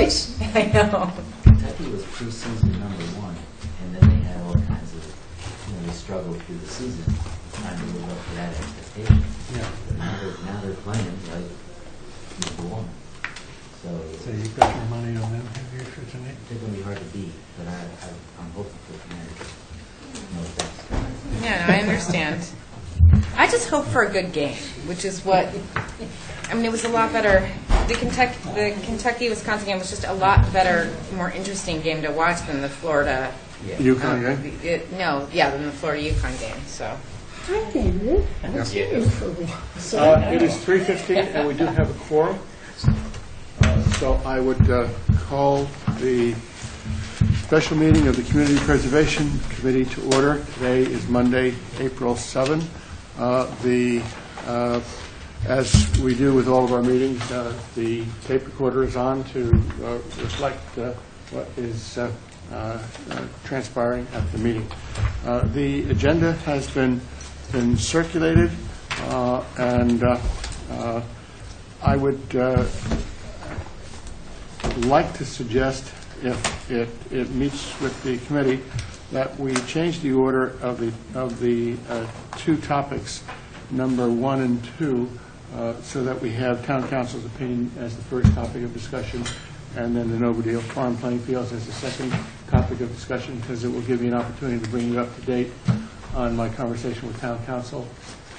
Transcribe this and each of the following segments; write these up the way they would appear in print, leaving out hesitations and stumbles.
Preach. I know. Kentucky was preseason #1, and then they had all kinds of, they struggled through the season, trying to live up to that expectation. Yeah. But now they're playing like #1. So you've got your money on them here for tonight? They're going to be hard to beat, but I'm hoping for Connecticut. No offense. Yeah, no, I understand. I just hope for a good game, which is what, I mean, it was a lot better. The Kentucky-Wisconsin game was just a lot better, more interesting game to watch than the Florida. UConn game? Than the Florida-UConn game, so. Hi, David. What's your name for me? It is 3:15, and we do have a quorum. So I would call the special meeting of the Community Preservation Committee to order. Today is Monday, April 7. As we do with all of our meetings, the tape recorder is on to reflect what is transpiring at the meeting. The agenda has been circulated, and I would like to suggest, if it meets with the committee, that we change the order of the two topics, number 1 and 2, so that we have town council's opinion as the first topic of discussion, and then the Novadale Farm playing fields as the second topic of discussion, because it will give you an opportunity to bring you up to date on my conversation with town council.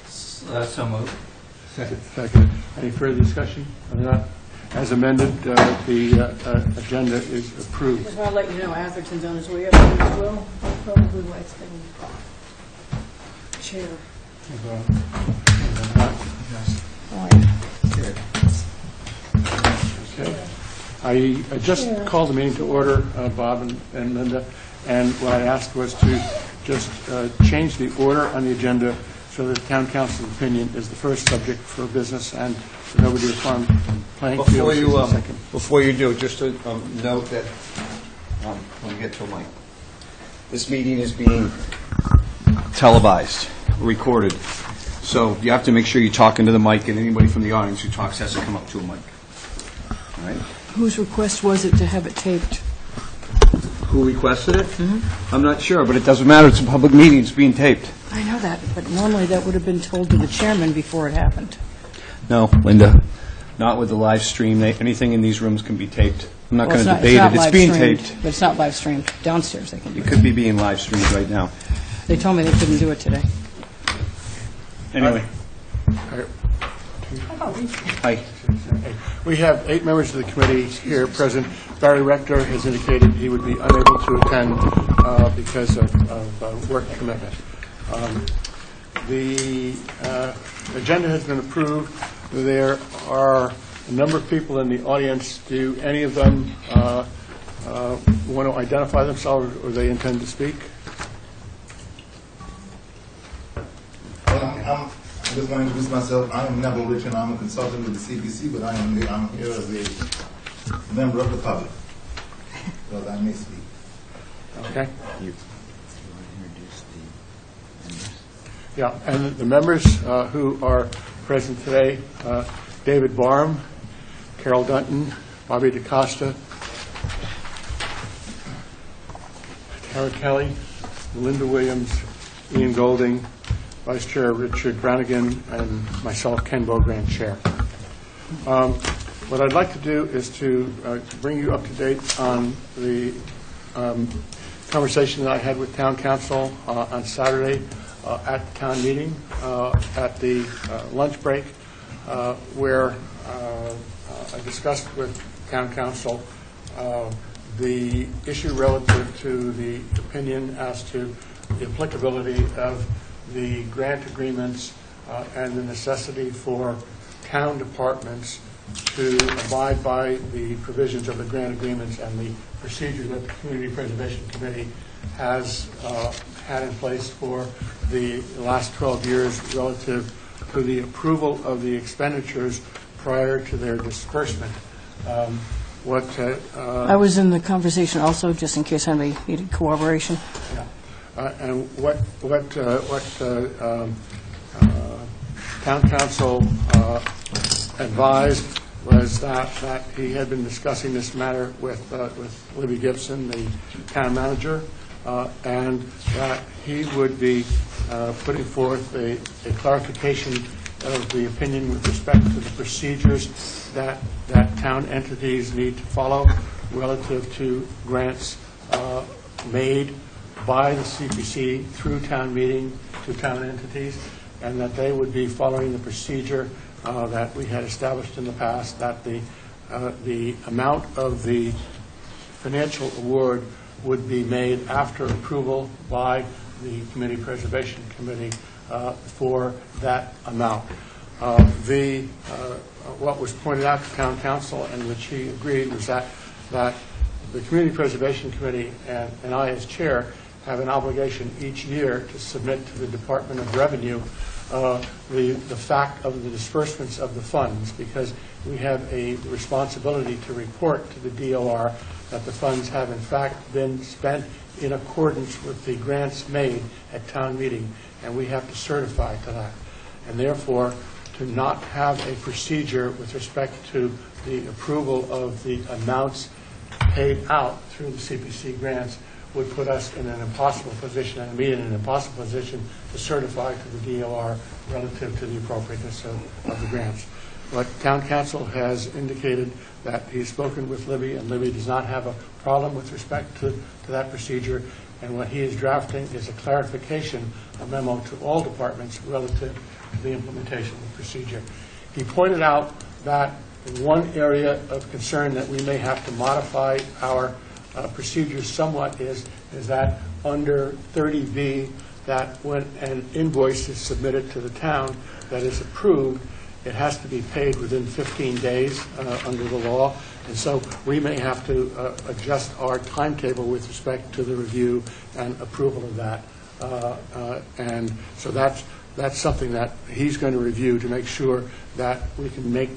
So moved. Second. Any further discussion? As amended, the agenda is approved. Just want to let you know Atherton's on his way up as well. Probably why it's been chair. Okay. I just called the meeting to order, Bob and Linda, and what I asked was to just change the order on the agenda so that town council's opinion is the first subject for business, and the Novadale Farm playing fields is the second. Before you do, just to note that when we get to a mic, this meeting is being televised, recorded, so you have to make sure you're talking to the mic, and anybody from the audience who talks has to come up to a mic. All right? Whose request was it to have it taped? Who requested it? I'm not sure, but it doesn't matter. It's a public meeting. It's being taped. I know that, but normally that would have been told to the chairman before it happened. No, Linda, not with the live stream. Anything in these rooms can be taped. I'm not going to debate it. It's being taped. But it's not live streamed. Downstairs they can do It could be being live streamed right now. They told me they couldn't do it today. Anyway. Hi. We have 8 members of the committee here present. Barry Rector has indicated he would be unable to attend because of work commitment. The agenda has been approved. There are a number of people in the audience. Do any of them want to identify themselves, or they intend to speak? I'm just going to introduce myself. I am Neville Richard. I'm a consultant with the CBC, but I'm here as a member of the public, so I may speak. Okay. You want to introduce the members? Yeah, and the members who are present today, David Barham, Carol Dunton, Bobby DaCosta, Tara Kelly, Linda Williams, Ian Golding, Vice Chair Richard Brannigan, and myself, Ken Bogrand, Chair. What I'd like to do is to bring you up to date on the conversation that I had with Town Council on Saturday at the town meeting at the lunch break, where I discussed with Town Council the issue relative to the opinion as to the applicability of the grant agreements and the necessity for town departments to abide by the provisions of the grant agreements and the procedure that the Community Preservation Committee has had in place for the last 12 years relative to the approval of the expenditures prior to their disbursement. I was in the conversation also, just in case anybody needed corroboration. Yeah. And what Town Council advised was that he had been discussing this matter with Libby Gibson, the town manager, and that he would be putting forth a clarification of the opinion with respect to the procedures that town entities need to follow relative to grants made by the CPC through town meeting to town entities, and that they would be following the procedure that we had established in the past, that the amount of the financial award would be made after approval by the Community Preservation Committee for that amount. What was pointed out to Town Council, and which he agreed, was that the Community Preservation Committee and I, as chair, have an obligation each year to submit to the Department of Revenue the fact of the disbursements of the funds, because we have a responsibility to report to the DOR that the funds have in fact been spent in accordance with the grants made at town meeting, and we have to certify to that. And therefore, to not have a procedure with respect to the approval of the amounts paid out through the CPC grants would put us in an impossible position, and me in an impossible position to certify to the DOR relative to the appropriateness of the grants. But Town Council has indicated that he's spoken with Libby, and Libby does not have a problem with respect to that procedure, and what he is drafting is a clarification, a memo to all departments relative to the implementation of the procedure. He pointed out that one area of concern that we may have to modify our procedures somewhat is that under 30B, that when an invoice is submitted to the town that is approved, it has to be paid within 15 days under the law. And so we may have to adjust our timetable with respect to the review and approval of that. And so that's something that he's going to review to make sure that we can make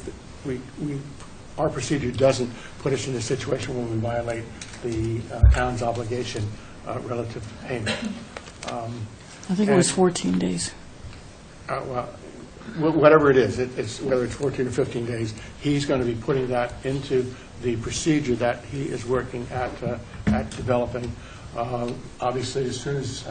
our procedure doesn't put us in a situation where we violate the town's obligation relative to payment. I think it was 14 days. Well, whatever it is, whether it's 14 or 15 days, he's going to be putting that into the procedure that he is working at developing. Obviously, as soon as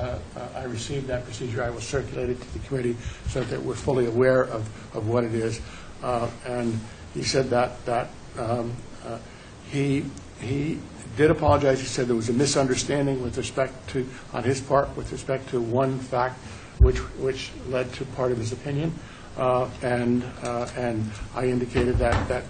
I receive that procedure, I will circulate it to the committee so that we're fully aware of what it is. And he said that he did apologize. He said there was a misunderstanding with respect to, on his part, with respect to one fact, which led to part of his opinion. And I indicated that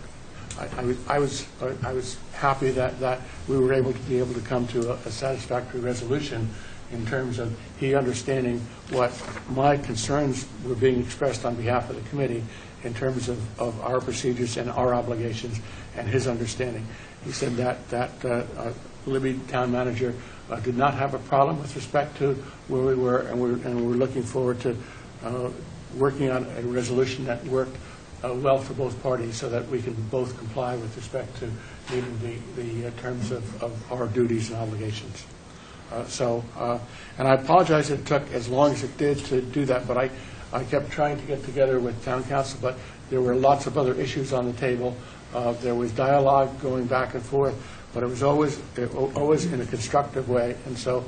I was happy that we were able to come to a satisfactory resolution in terms of he understanding what my concerns were being expressed on behalf of the committee in terms of our procedures and our obligations, and his understanding. He said that Libby, town manager, did not have a problem with respect to where we were, and we're looking forward to working on a resolution that worked well for both parties so that we can both comply with respect to meeting the terms of our duties and obligations. And I apologize it took as long as it did to do that, but I kept trying to get together with town council, but there were lots of other issues on the table. There was dialogue going back and forth, but it was always in a constructive way. And so,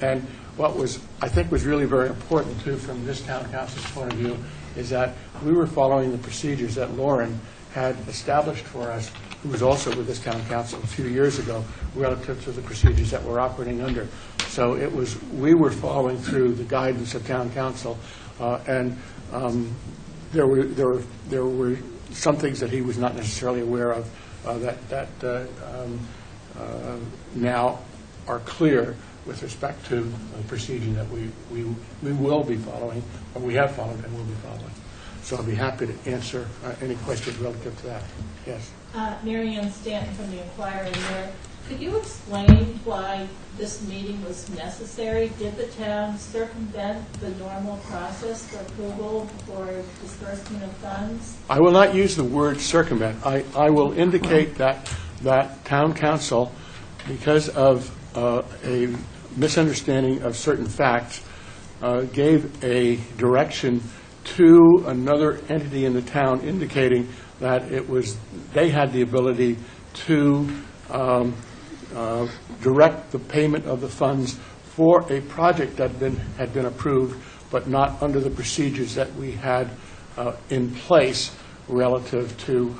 and what I think was really very important too from this town council's point of view is that we were following the procedures that Lauren had established for us, who was also with this town council a few years ago, relative to the procedures that we're operating under. So we were following through the guidance of town council, and there were some things that he was not necessarily aware of that now are clear with respect to the procedure that we will be following, or we have followed and will be following. So I'll be happy to answer any questions relative to that. Yes. Mary Ann Stanton from the Inquirer there. Could you explain why this meeting was necessary? Did the town circumvent the normal process for approval for disbursement of funds? I will not use the word circumvent. I will indicate that town council, because of a misunderstanding of certain facts, gave a direction to another entity in the town indicating that they had the ability to direct the payment of the funds for a project that had been approved, but not under the procedures that we had in place relative to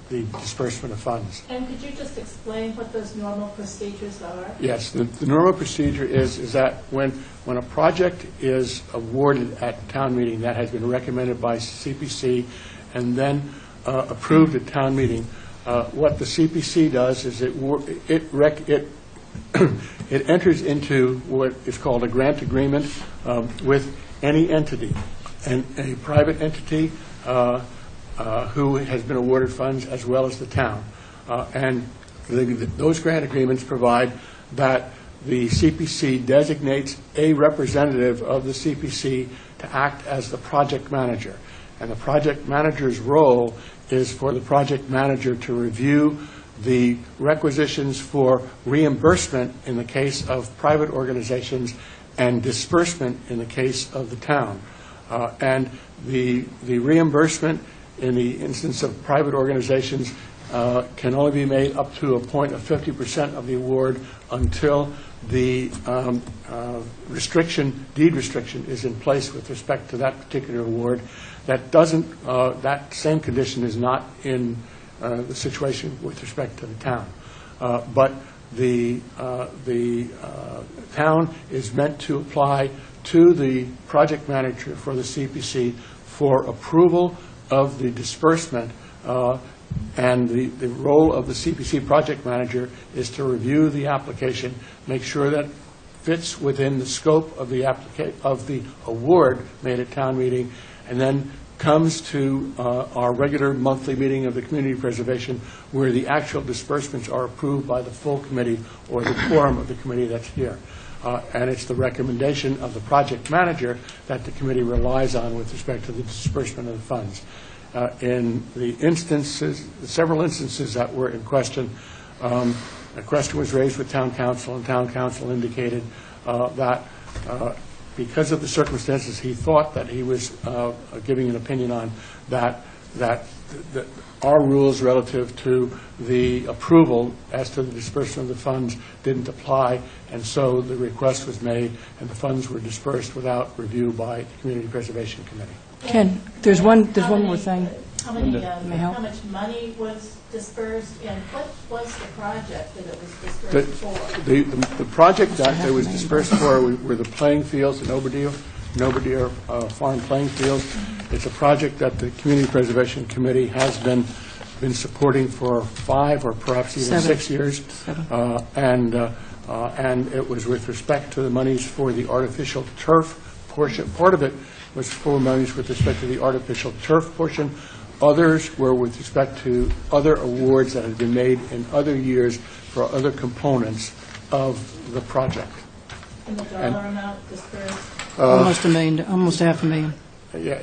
the disbursement of funds. And could you just explain what those normal procedures are? Yes, the normal procedure is that when a project is awarded at town meeting that has been recommended by CPC and then approved at town meeting, what the CPC does is it enters into what is called a grant agreement with any entity, and a private entity who has been awarded funds, as well as the town. And those grant agreements provide that the CPC designates a representative of the CPC to act as the project manager. And the project manager's role is for the project manager to review the requisitions for reimbursement in the case of private organizations and disbursement in the case of the town. And the reimbursement in the instance of private organizations can only be made up to a point of 50% of the award until the deed restriction is in place with respect to that particular award. That same condition is not in the situation with respect to the town. But the town is meant to apply to the project manager for the CPC for approval of the disbursement, and the role of the CPC project manager is to review the application, make sure that fits within the scope of the award made at town meeting, and then comes to our regular monthly meeting of the community preservation, where the actual disbursements are approved by the full committee or the quorum of the committee that's here. And it's the recommendation of the project manager that the committee relies on with respect to the disbursement of the funds. In the several instances that were in question, a question was raised with town council, and town council indicated that because of the circumstances he thought that he was giving an opinion on, that our rules relative to the approval as to the disbursement of the funds didn't apply, and so the request was made and the funds were dispersed without review by the Community Preservation Committee. Ken, there's one more thing. How much money was dispersed, and what was the project that it was dispersed for? The project that it was dispersed for were the playing fields at Nobodere Farm Playing Fields. It's a project that the Community Preservation Committee has been supporting for 5 or perhaps even 6 years. And it was with respect to the monies for the artificial turf portion. Part of it was for monies with respect to the artificial turf portion. Others were with respect to other awards that had been made in other years for other components of the project. And the dollar amount dispersed? Almost $500,000. Yeah,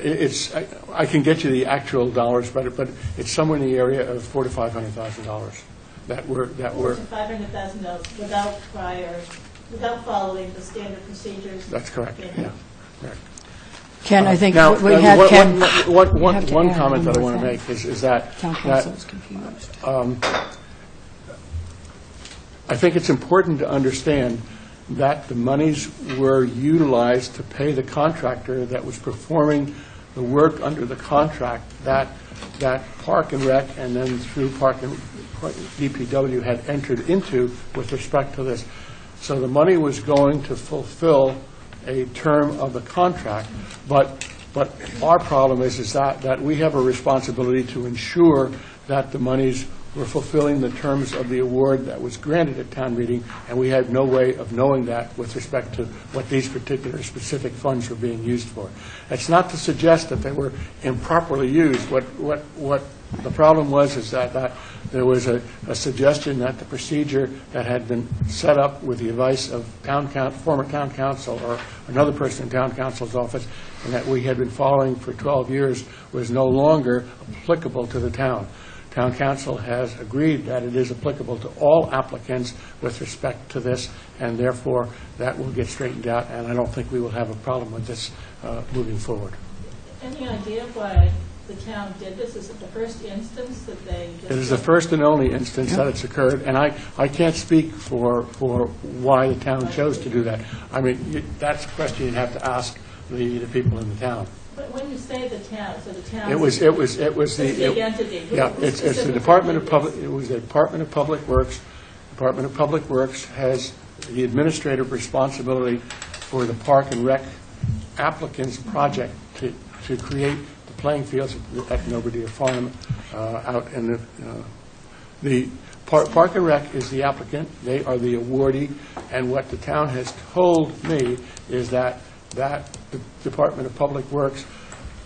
I can get you the actual dollars, but it's somewhere in the area of $400,000 to $500,000 that were. $500,000 without following the standard procedures. That's correct. Yeah. Correct. Ken, I think now, we had Ken. One comment that I want to make is that Town council is confused. I think it's important to understand that the monies were utilized to pay the contractor that was performing the work under the contract that Park and Rec and then through Park and DPW had entered into with respect to this. So the money was going to fulfill a term of the contract, but our problem is that we have a responsibility to ensure that the monies were fulfilling the terms of the award that was granted at town meeting, and we had no way of knowing that with respect to what these particular specific funds were being used for. It's not to suggest that they were improperly used. What the problem was is that there was a suggestion that the procedure that had been set up with the advice of former town council or another person in town council's office, and that we had been following for 12 years was no longer applicable to the town. Town council has agreed that it is applicable to all applicants with respect to this, and therefore that will get straightened out, and I don't think we will have a problem with this moving forward. Any idea why the town did this? Is it the first instance that they just... It is the first and only instance that it's occurred, and I can't speak for why the town chose to do that. I mean, that's a question you'd have to ask the people in the town. But when you say the town, so the town... It was the... big entity. Yeah, it's the Department of Public, it was the Department of Public Works. Department of Public Works has the administrative responsibility for the Park and Rec applicant's project to create the playing fields at Belvedere Farm out in the Park and Rec is the applicant. They are the awardee, and what the town has told me is that the Department of Public Works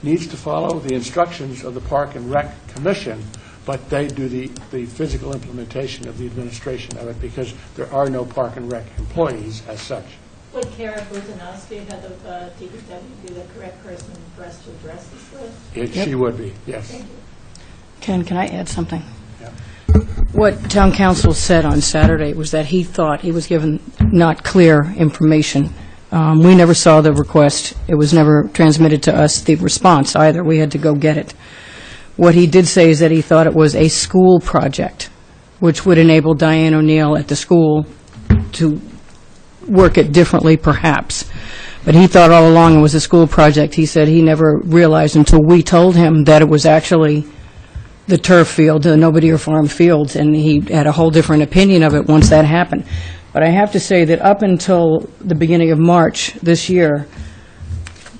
needs to follow the instructions of the Park and Rec Commission, but they do the physical implementation of the administration of it because there are no Park and Rec employees as such. Would Kara Buzanowski, head of DPW, be the correct person for us to address this with? She would be, yes. Thank you. Ken, can I add something? Yeah. What town council said on Saturday was that he thought he was given not clear information. We never saw the request. It was never transmitted to us, the response either. We had to go get it. What he did say is that he thought it was a school project, which would enable Diane O'Neill at the school to work it differently, perhaps. But he thought all along it was a school project. He said he never realized until we told him that it was actually the turf field, the Belvedere Farm fields, and he had a whole different opinion of it once that happened. But I have to say that up until the beginning of March this year,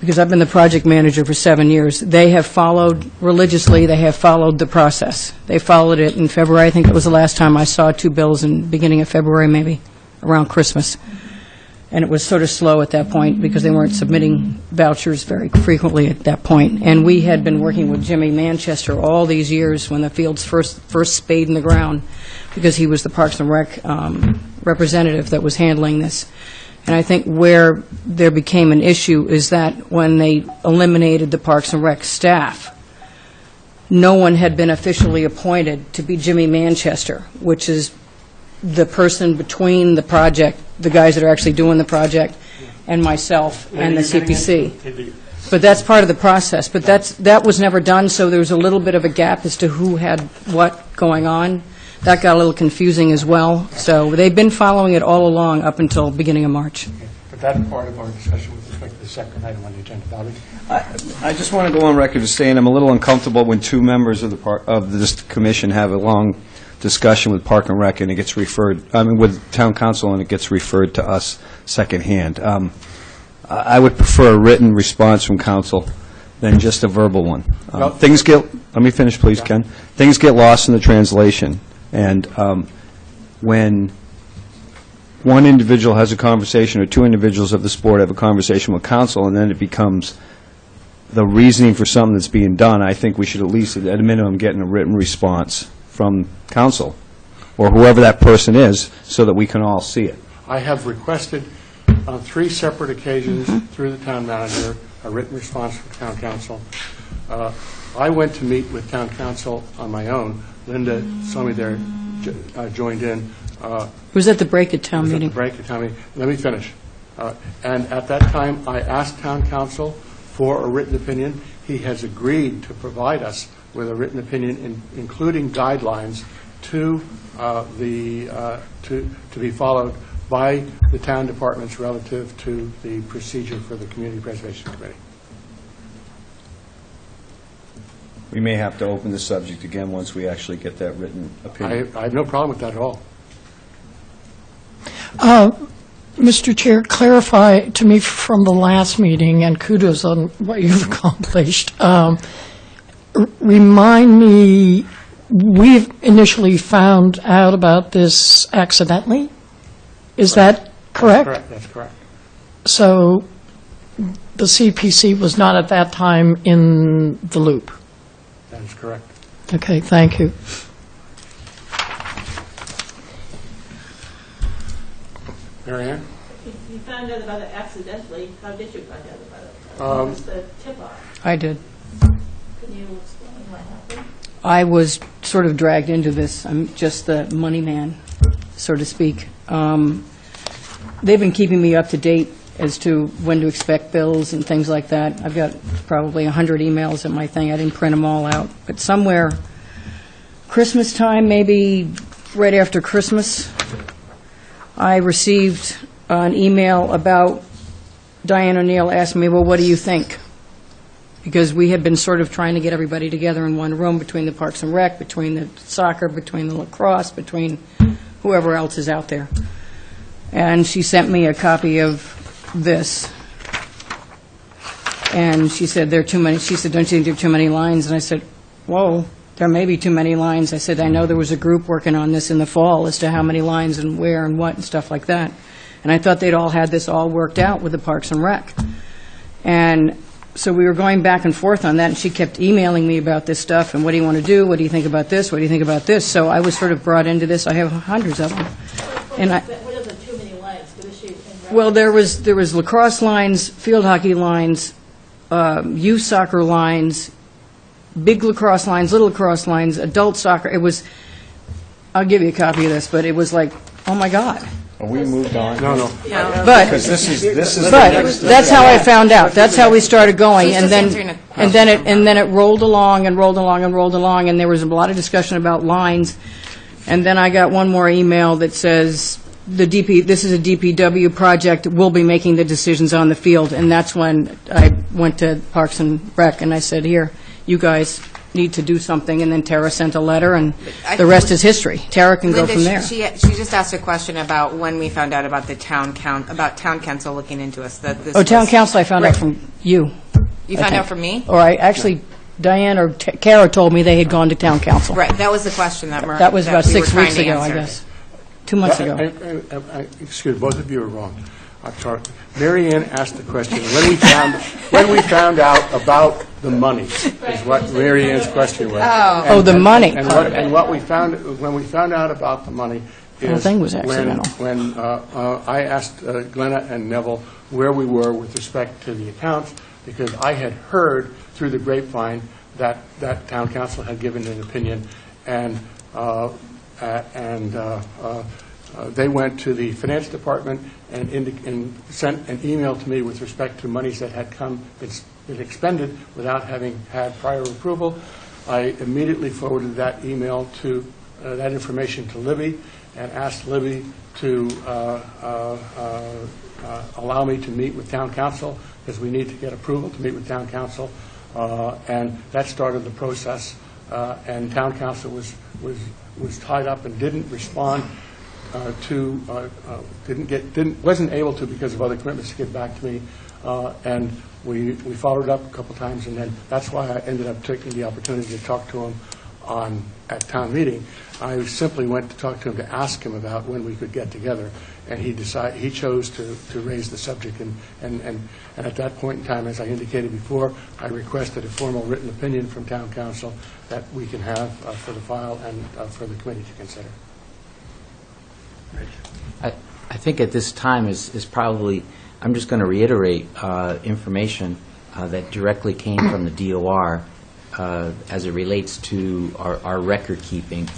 because I've been the project manager for 7 years, they have followed religiously, they have followed the process. They followed it in February. I think it was the last time I saw 2 bills in the beginning of February, maybe, around Christmas. And it was sort of slow at that point because they weren't submitting vouchers very frequently at that point. And we had been working with Jimmy Manchester all these years when the fields first spade in the ground because he was the Parks and Rec representative that was handling this. And I think where there became an issue is that when they eliminated the Parks and Rec staff, no one had been officially appointed to be Jimmy Manchester, which is the person between the project, the guys that are actually doing the project, and myself and the CPC. But that's part of the process. But that was never done, so there was a little bit of a gap as to who had what going on. That got a little confusing as well. So they've been following it all along up until beginning of March. But that's part of our discussion with respect to the second item on the agenda. Bobby? I just want to go on record as saying I'm a little uncomfortable when 2 members of this commission have a long discussion with Park and Rec and it gets referred, with Town Council and it gets referred to us secondhand. I would prefer a written response from Council than just a verbal one. Let me finish, please, Ken. Things get lost in the translation. And when one individual has a conversation or 2 individuals of this board have a conversation with Council and then it becomes the reasoning for something that's being done, I think we should at least, at a minimum, get a written response from Council or whoever that person is so that we can all see it. I have requested on 3 separate occasions through the town manager a written response from Town Council. I went to meet with Town Council on my own. Linda saw me there, joined in. It was at the break at town meeting. Let me finish. And at that time, I asked Town Council for a written opinion. He has agreed to provide us with a written opinion, including guidelines to be followed by the town departments relative to the procedure for the Community Preservation Committee. We may have to open the subject again once we actually get that written opinion. I have no problem with that at all. Mr. Chair, clarify to me from the last meeting, and kudos on what you've accomplished. Remind me, we initially found out about this accidentally? Is that correct? That's correct. So the CPC was not at that time in the loop? That is correct. Okay, thank you. Mary Ann? You found out about it accidentally. How did you find out about it? What was the tip-off? I did. Can you explain what happened? I was sort of dragged into this. I'm just the money man, so to speak. They've been keeping me up to date as to when to expect bills and things like that. I've got probably 100 emails in my thing. I didn't print them all out. But somewhere, Christmas time, maybe right after Christmas, I received an email about Diane O'Neill asking me, well, what do you think? Because we had been sort of trying to get everybody together in one room between the Parks and Rec, between the soccer, between the lacrosse, between whoever else is out there. And she sent me a copy of this. And she said, there are too many. She said, don't you think there are too many lines? And I said, whoa, there may be too many lines. I said, I know there was a group working on this in the fall as to how many lines and where and what and stuff like that. And I thought they'd all had this all worked out with the Parks and Rec. And so we were going back and forth on that, and she kept emailing me about this stuff, and what do you want to do? What do you think about this? What do you think about this? So I was sort of brought into this. I have hundreds of them. And What are the too many lines? Was she in well, there was lacrosse lines, field hockey lines, youth soccer lines, big lacrosse lines, little lacrosse lines, adult soccer. It was, I'll give you a copy of this, but it was like, oh my God. We moved on. No. But, Because this is but that's how I found out. That's how we started going, and then it rolled along and rolled along and rolled along, and there was a lot of discussion about lines. And then I got one more email that says, this is a DPW project, we'll be making the decisions on the field. And that's when I went to Parks and Rec, and I said, here, you guys need to do something. And then Tara sent a letter, and the rest is history. Tara can go from there. She just asked a question about when we found out about the town council looking into us. Town council I found out from you. You found out from me? Or actually, Diane or Kara told me they had gone to town council. Right, that was the question that That was about we were 6 trying weeks to ago, I answer. guess. 2 months ago. Excuse me, both of you are wrong. I'm sorry. Mary Ann asked the question, when we found out about the money, is what Mary Ann's question was. Oh, the money. And what we found, when we found out about the money The whole is thing was accidental. when I asked Glenna and Neville where we were with respect to the accounts, because I had heard through the grapevine that town council had given an opinion, and they went to the finance department and sent an email to me with respect to monies that had been expended without having had prior approval. I immediately forwarded that email to that information to Libby and asked Libby to allow me to meet with town council, because we need to get approval to meet with town council, and that started the process. And town council was tied up and didn't respond wasn't able to, because of other commitments, to get back to me, and we followed up a couple times, and then that's why I ended up taking the opportunity to talk to him at town meeting. I simply went to talk to him to ask him about when we could get together, and he chose to raise the subject, and at that point in time, as I indicated before, I requested a formal written opinion from town council that we can have for the file and for the committee to consider. I think at this time is probably, I'm just going to reiterate information that directly came from the DOR as it relates to our record keeping.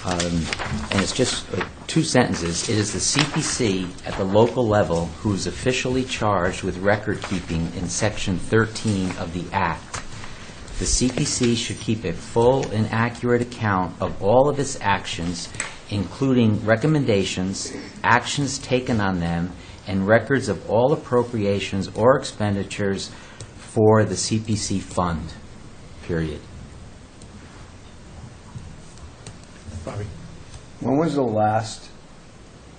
And it's just 2 sentences. It is the CPC at the local level who is officially charged with record keeping in Section 13 of the Act. The CPC should keep a full and accurate account of all of its actions, including recommendations, actions taken on them, and records of all appropriations or expenditures for the CPC fund, period. Bobby? When was the last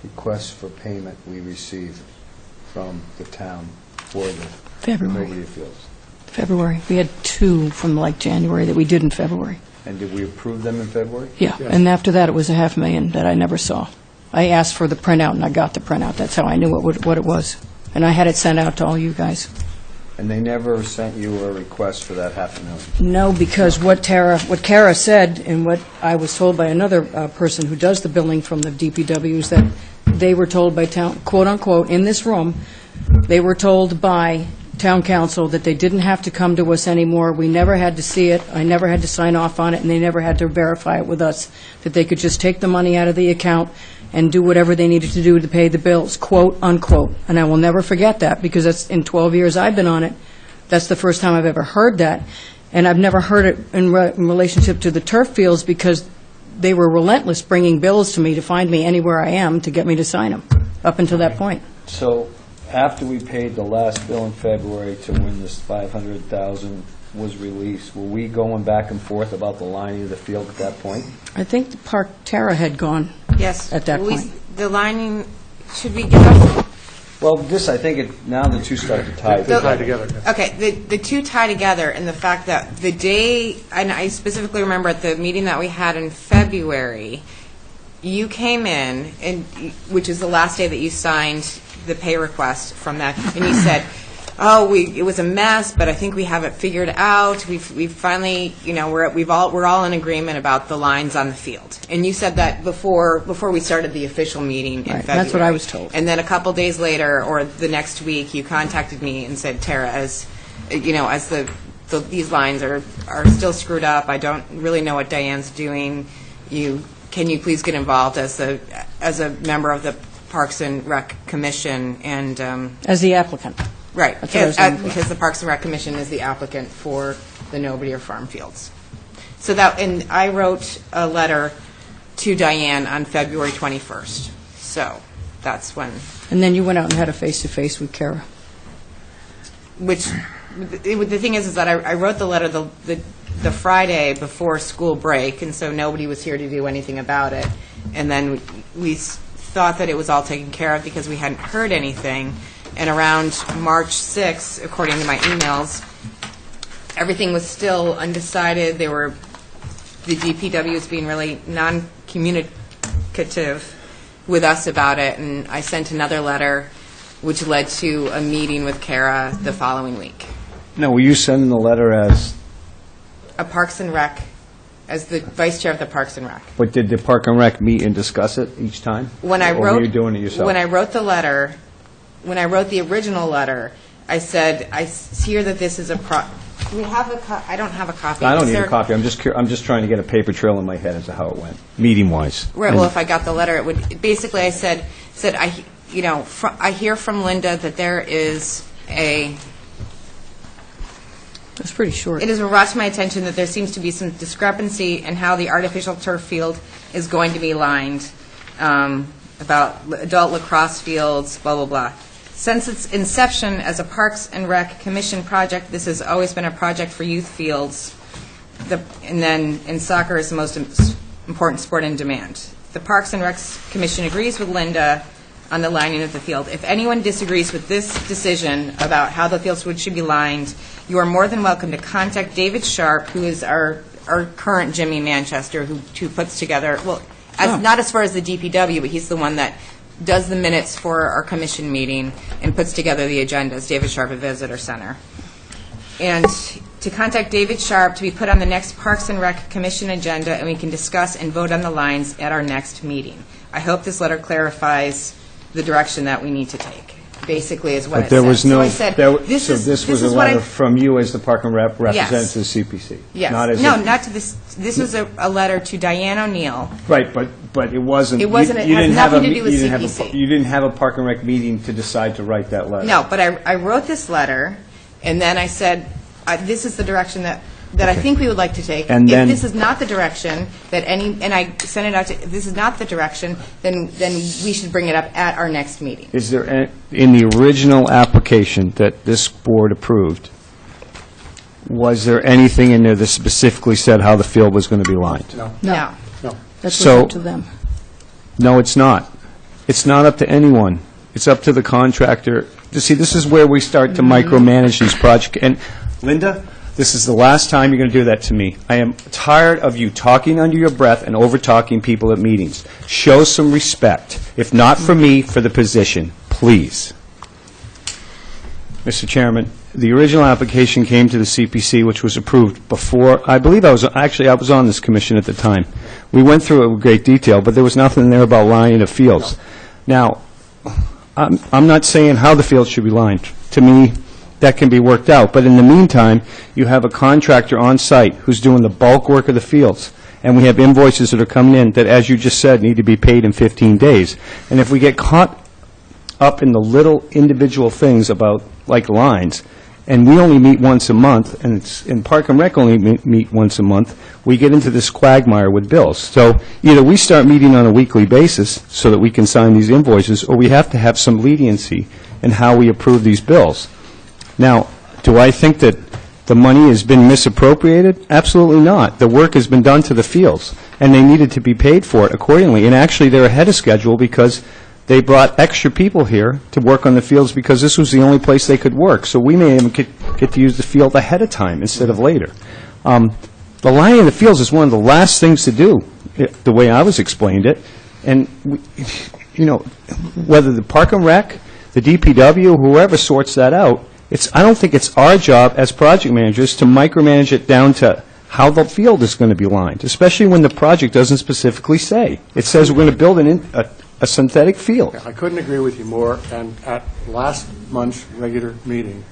request for payment we received from the town for the February. Mobley Fields? February. We had 2 from like January that we did in February. And did we approve them in February? Yeah, Yes. and after that, it was $500,000 that I never saw. I asked for the printout, and I got the printout. That's how I knew what it was. And I had it sent out to all you guys. And they never sent you a request for that $500,000? No, because what Kara said, and what I was told by another person who does the billing from the DPW, is that they were told by town, quote unquote, in this room, they were told by town council that they didn't have to come to us anymore. We never had to see it. I never had to sign off on it, and they never had to verify it with us, that they could just take the money out of the account and do whatever they needed to do to pay the bills, quote, unquote. And I will never forget that, because that's, in 12 years I've been on it, that's the first time I've ever heard that. And I've never heard it in relationship to the turf fields, because they were relentless bringing bills to me to find me anywhere I am to get me to sign them, up until that point. So after we paid the last bill in February to when this 500,000 was released, were we going back and forth about the lining of the field at that point? I think the Park Terra had gone Yes. at that point. The lining, should we give up? Well, this, I think, now the two start to tie. They tie together. Okay, the two tie together in the fact that the day, and I specifically remember at the meeting that we had in February, you came in, and which is the last day that you signed the pay request from that, and you said, oh, it was a mess, but I think we have it figured out. We've finally, we're all in agreement about the lines on the field. And you said that before we started the official meeting in Right, February. that's what I was told. And then a couple days later, or the next week, you contacted me and said, Tara, as these lines are still screwed up, I don't really know what Diane's doing. Can you please get involved as a member of the Parks and Rec Commission and As the applicant. right, That's what I was looking for. because the Parks and Rec Commission is the applicant for the Nobody or Farm Fields. So and I wrote a letter to Diane on February 21st. So that's when, And then you went out and had a face-to-face with Kara. which the thing is that I wrote the letter the Friday before school break, and so nobody was here to do anything about it. And then we thought that it was all taken care of because we hadn't heard anything. And around March 6th, according to my emails, everything was still undecided. The DPW was being really non-communicative with us about it, and I sent another letter, which led to a meeting with Kara the following week. Now, were you sending the letter as, A Parks and Rec, as the vice chair of the Parks and Rec. but did the Park and Rec meet and discuss it each time? When I Or wrote, were you doing it yourself? When I wrote the letter, when I wrote the original letter, I said, I hear that this is do we have I don't have a copy. I don't Is need there- a copy. I'm just trying to get a paper trail in my head as to how it went, meeting-wise. Right, well, if I got the letter, it would, basically, I said, I hear from Linda that there is It's pretty short. it is brought to my attention that there seems to be some discrepancy in how the artificial turf field is going to be lined, about adult lacrosse fields, blah, blah, blah. Since its inception as a Parks and Rec Commission project, this has always been a project for youth fields, and soccer is the most important sport in demand. The Parks and Rec Commission agrees with Linda on the lining of the field. If anyone disagrees with this decision about how the fields should be lined, you are more than welcome to contact David Sharp, who is our current Jimmy Manchester, who puts together, not as far as the DPW, but he's the one that does the minutes for our commission meeting and puts together the agendas, David Sharp at Visitor Center. And to contact David Sharp to be put on the next Parks and Rec Commission agenda, and we can discuss and vote on the lines at our next meeting. I hope this letter clarifies the direction that we need to take, basically, is what it But there says. was no, So I said, so this this was a is what I- letter from you as the Park and Rec representative Yes. to the CPC? Yes. Not as No, a- not to this. This was a letter to Diane O'Neill. Right, but it wasn't... It wasn't- you it has didn't have nothing a to do with you didn't have a- CPC. You didn't have a Park and Rec meeting to decide to write that letter? No, but I wrote this letter, and then I said, this is the direction that I think we would like to take. And then- If this is not the direction and I sent it out to, if this is not the direction, then we should bring it up at our next meeting. Is there, in the original application that this board approved, was there anything in there that specifically said how the field was going to be lined? No, No. no. That's So- up to them. No, it's not. It's not up to anyone. It's up to the contractor. See, this is where we start to micromanage these projects. And Linda, this is the last time you're going to do that to me. I am tired of you talking under your breath and over-talking people at meetings. Show some respect. If not for me, for the position, please. Mr. Chairman, the original application came to the CPC, which was approved before, I believe I was on this commission at the time. We went through it with great detail, but there was nothing there about lining of fields. Now, I'm not saying how the fields should be lined. To me, that can be worked out. But in the meantime, you have a contractor on site who's doing the bulk work of the fields. and we have invoices that are coming in that, as you just said, need to be paid in 15 days. And if we get caught up in the little individual things about, like lines, and we only meet once a month, and Park and Rec only meet once a month, we get into this quagmire with bills. So either we start meeting on a weekly basis so that we can sign these invoices, or we have to have some leniency in how we approve these bills. Now, do I think that the money has been misappropriated? Absolutely not. The work has been done to the fields, and they needed to be paid for it accordingly. And actually, they're ahead of schedule because they brought extra people here to work on the fields because this was the only place they could work. So we may even get to use the field ahead of time instead of later. The lining of the fields is one of the last things to do, the way I was explained it. And, whether the Park and Rec, the DPW, whoever sorts that out, I don't think it's our job as project managers to micromanage it down to how the field is going to be lined, especially when the project doesn't specifically say. It says we're going to build a synthetic field. I couldn't agree with you more, and at last month's regular meeting,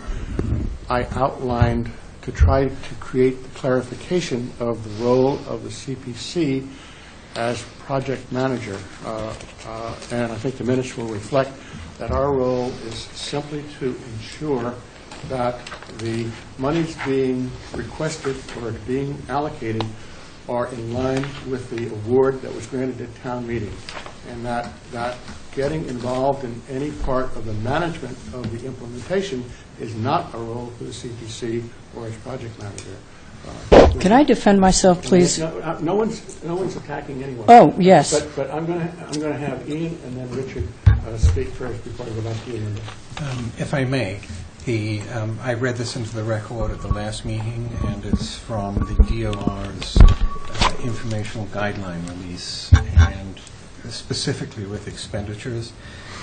I outlined to try to create the clarification of the role of the CPC as project manager, and I think the minutes will reflect that our role is simply to ensure that the monies being requested or being allocated are in line with the award that was granted at town meeting, and that getting involved in any part of the management of the implementation is not a role for the CPC or its project manager. Can I defend myself, please? No one's attacking anyone. Oh, yes. But I'm going to have Ian and then Richard speak first before I go back to you, Linda. If I may, I read this into the record at the last meeting, and it's from the DOR's informational guideline release, and specifically with expenditures.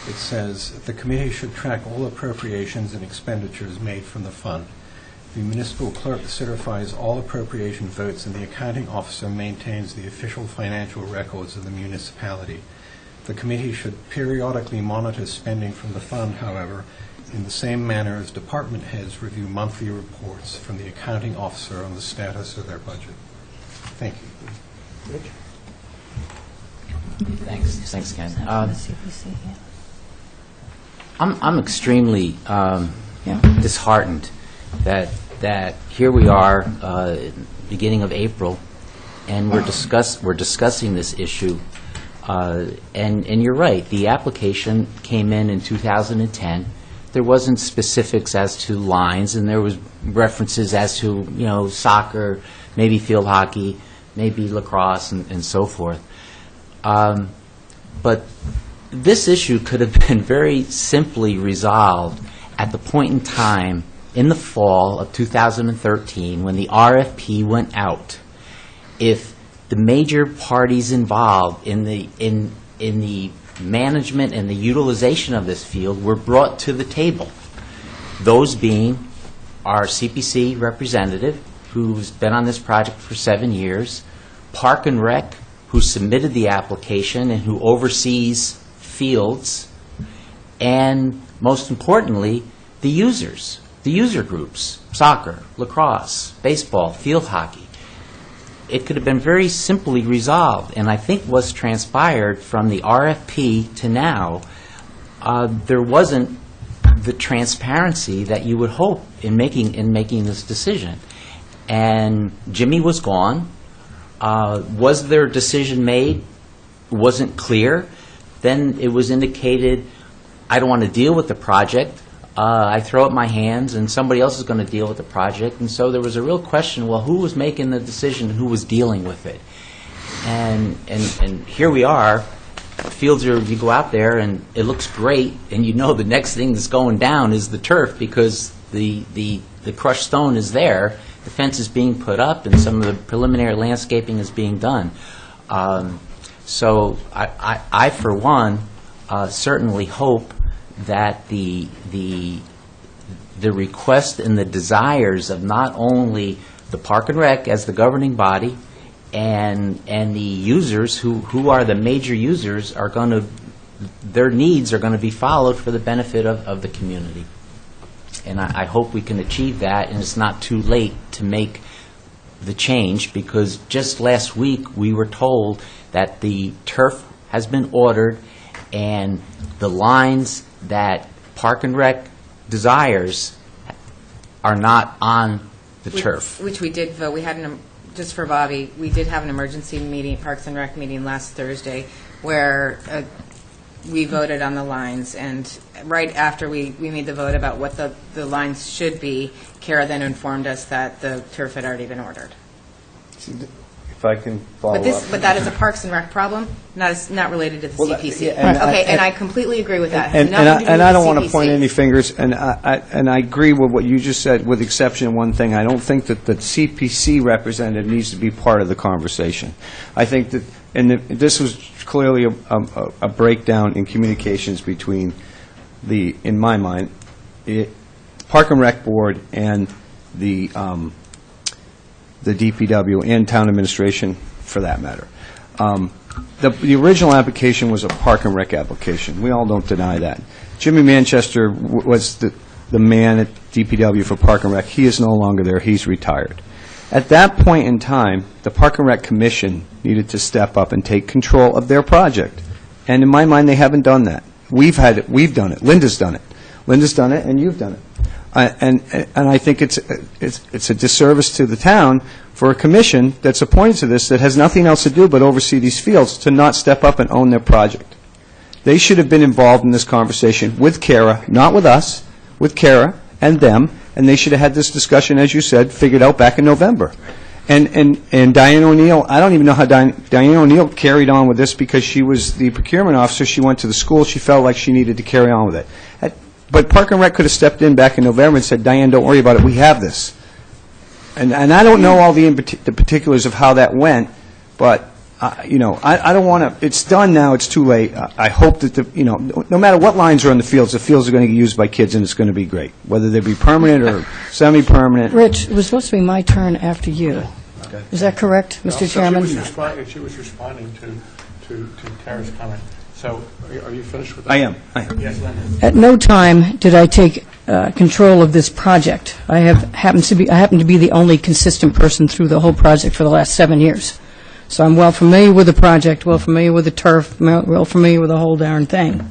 It says, the committee should track all appropriations and expenditures made from the fund. The municipal clerk certifies all appropriation votes, and the accounting officer maintains the official financial records of the municipality. The committee should periodically monitor spending from the fund, however, in the same manner as department heads review monthly reports from the accounting officer on the status of their budget. Thank you. Rich? Thanks, Ken. I'm extremely disheartened that here we are, beginning of April, and we're discussing this issue. And you're right. The application came in 2010. There wasn't specifics as to lines, and there was references as to soccer, maybe field hockey, maybe lacrosse, and so forth. But this issue could have been very simply resolved at the point in time in the fall of 2013 when the RFP went out. If the major parties involved in the management and the utilization of this field were brought to the table, those being our CPC representative, who's been on this project for 7 years, Park and Rec, who submitted the application and who oversees fields, and most importantly, the users, the user groups, soccer, lacrosse, baseball, field hockey. It could have been very simply resolved, and I think what's transpired from the RFP to now, there wasn't the transparency that you would hope in making this decision. And Jimmy was gone. Was their decision made? Wasn't clear. Then it was indicated, I don't want to deal with the project. I throw up my hands, and somebody else is going to deal with the project. And so there was a real question, well, who was making the decision and who was dealing with it? And here we are. Fields are, you go out there, and it looks great, and you know the next thing that's going down is the turf because the crushed stone is there. The fence is being put up, and some of the preliminary landscaping is being done. So I for one, certainly hope that the request and the desires of not only the Park and Rec as the governing body and the users who are the major users are going to, their needs are going to be followed for the benefit of the community. And I hope we can achieve that, and it's not too late to make the change, because just last week, we were told that the turf has been ordered, and the lines that Park and Rec desires are not on the turf. Which we did vote. We had just for Bobby, we did have an emergency meeting, Parks and Rec meeting last Thursday, where we voted on the lines, and right after we made the vote about what the lines should be, Kara then informed us that the turf had already been ordered. If I can follow up. But that is a Parks and Rec problem, not related to the Well, CPC. yeah, And I completely agree with that. It has And nothing to do I with don't the want to CPC. point any fingers, and I agree with what you just said, with the exception of one thing. I don't think that the CPC representative needs to be part of the conversation. I think that, and this was clearly a breakdown in communications between in my mind, Park and Rec Board and the DPW and town administration, for that matter. The original application was a Park and Rec application. We all don't deny that. Jimmy Manchester was the man at DPW for Park and Rec. He is no longer there. He's retired. At that point in time, the Park and Rec Commission needed to step up and take control of their project. And in my mind, they haven't done that. We've done it. Linda's done it. Linda's done it, and you've done it. And I think it's a disservice to the town for a commission that's appointed to this that has nothing else to do but oversee these fields to not step up and own their project. They should have been involved in this conversation with Kara, not with us, with Kara and them, and they should have had this discussion, as you said, figured out back in November. And Diane O'Neill, I don't even know how Diane O'Neill carried on with this, because she was the procurement officer. She went to the school. She felt like she needed to carry on with it. But Park and Rec could have stepped in back in November and said, Diane, don't worry about it. We have this. And I don't know all the particulars of how that went, but, I don't want to, it's done now, it's too late. I hope that, no matter what lines are on the fields are going to get used by kids, and it's going to be great, whether they be permanent or semi-permanent. Rich, it was supposed to be my turn after you. Okay. Is that correct, Mr. Chairman? She was responding to Kara's comment. So, are you finished with that? I am. Yes, Linda. At no time did I take control of this project. I happen to be the only consistent person through the whole project for the last 7 years. So I'm well familiar with the project, well familiar with the turf, well familiar with the whole darn thing.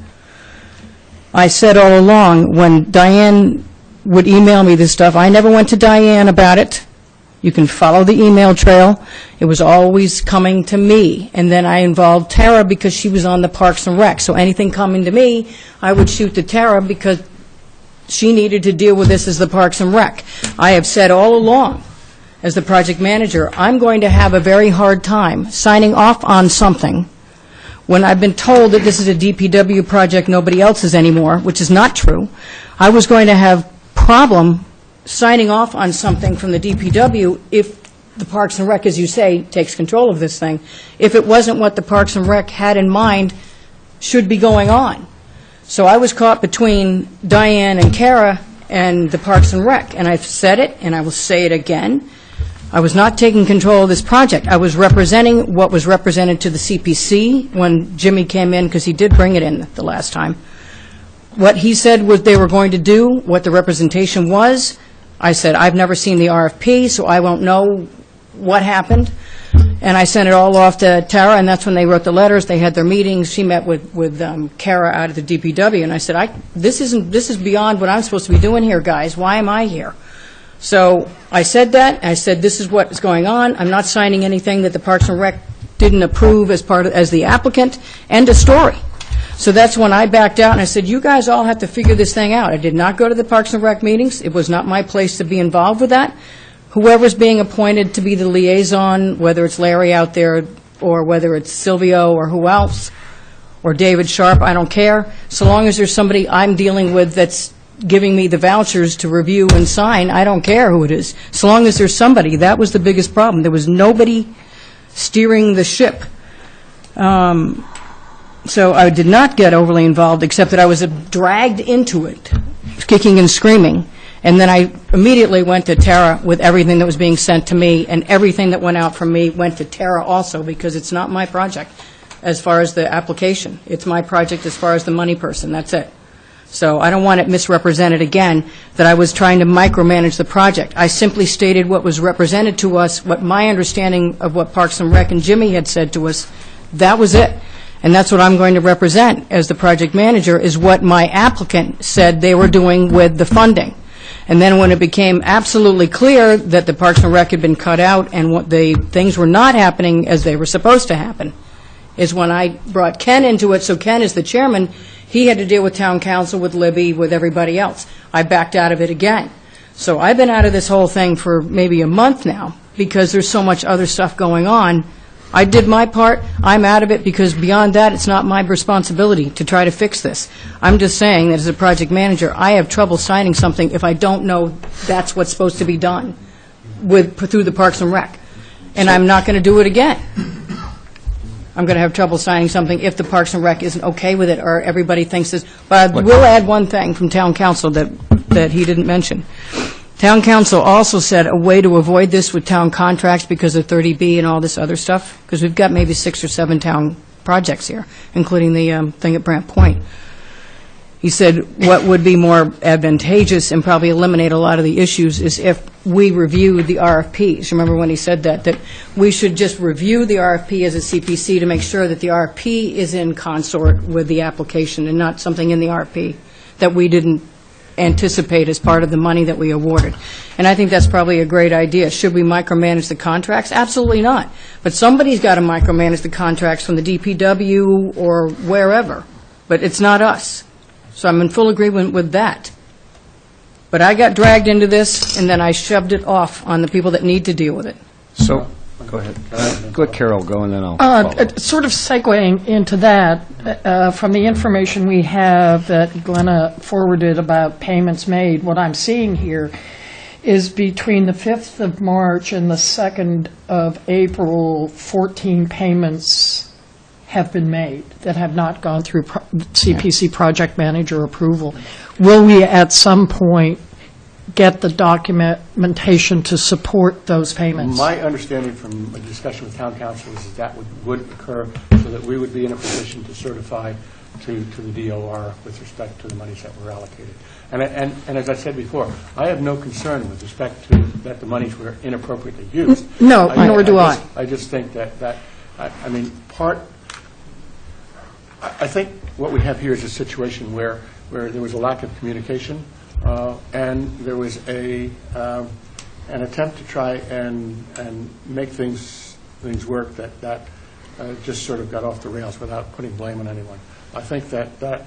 I said all along, when Diane would email me this stuff, I never went to Diane about it. You can follow the email trail. It was always coming to me. And then I involved Tara because she was on the Parks and Rec. So anything coming to me, I would shoot to Tara because she needed to deal with this as the Parks and Rec. I have said all along, as the project manager, I'm going to have a very hard time signing off on something when I've been told that this is a DPW project, nobody else's anymore, which is not true. I was going to have problem signing off on something from the DPW if the Parks and Rec, as you say, takes control of this thing, if it wasn't what the Parks and Rec had in mind should be going on. So I was caught between Diane and Kara and the Parks and Rec, and I've said it, and I will say it again. I was not taking control of this project. I was representing what was represented to the CPC when Jimmy came in, because he did bring it in the last time. What he said was they were going to do, what the representation was. I said, I've never seen the RFP, so I won't know what happened. And I sent it all off to Tara, and that's when they wrote the letters. They had their meetings. She met with Kara out of the DPW, and I said, this is beyond what I'm supposed to be doing here, guys. Why am I here? So I said that. I said, this is what is going on. I'm not signing anything that the Parks and Rec didn't approve as the applicant. End of story. So that's when I backed out, and I said, you guys all have to figure this thing out. I did not go to the Parks and Rec meetings. It was not my place to be involved with that. Whoever's being appointed to be the liaison, whether it's Larry out there or whether it's Silvio or who else, or David Sharp, I don't care. So long as there's somebody I'm dealing with that's giving me the vouchers to review and sign, I don't care who it is. So long as there's somebody. That was the biggest problem. There was nobody steering the ship. So I did not get overly involved, except that I was dragged into it, kicking and screaming. And then I immediately went to Tara with everything that was being sent to me, and everything that went out from me went to Tara also, because it's not my project as far as the application. It's my project as far as the money person. That's it. So I don't want it misrepresented again, that I was trying to micromanage the project. I simply stated what was represented to us, what my understanding of what Parks and Rec and Jimmy had said to us. That was it. And that's what I'm going to represent as the project manager, is what my applicant said they were doing with the funding. And then when it became absolutely clear that the Parks and Rec had been cut out and what things were not happening as they were supposed to happen, is when I brought Ken into it. So Ken is the chairman. He had to deal with town council, with Libby, with everybody else. I backed out of it again. So I've been out of this whole thing for maybe a month now because there's so much other stuff going on. I did my part. I'm out of it because beyond that, it's not my responsibility to try to fix this. I'm just saying that as a project manager, I have trouble signing something if I don't know that's what's supposed to be done through the Parks and Rec. And I'm not going to do it again. I'm going to have trouble signing something if the Parks and Rec isn't okay with it, or everybody thinks this. But I will add one thing from town council that he didn't mention. Town council also said a way to avoid this with town contracts because of 30B and all this other stuff, because we've got maybe 6 or 7 town projects here, including the thing at Brant Point. He said what would be more advantageous and probably eliminate a lot of the issues is if we reviewed the RFPs. Remember when he said that we should just review the RFP as a CPC to make sure that the RFP is in consort with the application and not something in the RFP that we didn't anticipate as part of the money that we awarded. And I think that's probably a great idea. Should we micromanage the contracts? Absolutely not. But somebody's got to micromanage the contracts from the DPW or wherever. But it's not us. So I'm in full agreement with that. But I got dragged into this, and then I shoved it off on the people that need to deal with it. So, go ahead. Let Carol go, and then I'll follow. Sort of segueing into that, from the information we have that Glenna forwarded about payments made, what I'm seeing here is between the 5th of March and the 2nd of April, 14 payments have been made that have not gone through CPC project manager approval. Will we at some point get the documentation to support those payments? My understanding from a discussion with town council is that would occur so that we would be in a position to certify to the DOR with respect to the monies that were allocated. And as I said before, I have no concern with respect to that the monies were inappropriately used. No, nor do I. I just think that I mean, I think what we have here is a situation where there was a lack of communication, and there was an attempt to try and make things work that just sort of got off the rails without putting blame on anyone. I think that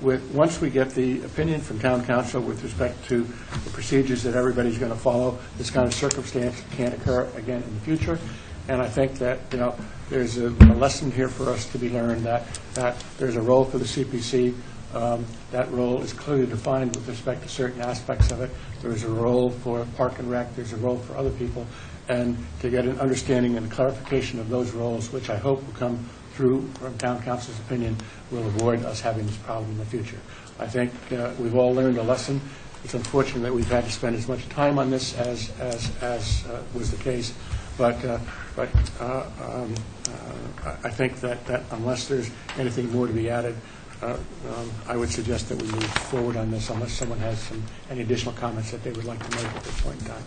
once we get the opinion from town council with respect to the procedures that everybody's going to follow, this kind of circumstance can't occur again in the future. And I think that, there's a lesson here for us to be learned that there's a role for the CPC. That role is clearly defined with respect to certain aspects of it. There's a role for Park and Rec. There's a role for other people. And to get an understanding and clarification of those roles, which I hope will come through from town council's opinion, will avoid us having this problem in the future. I think we've all learned a lesson. It's unfortunate that we've had to spend as much time on this as was the case. But I think that unless there's anything more to be added, I would suggest that we move forward on this unless someone has any additional comments that they would like to make at this point in time.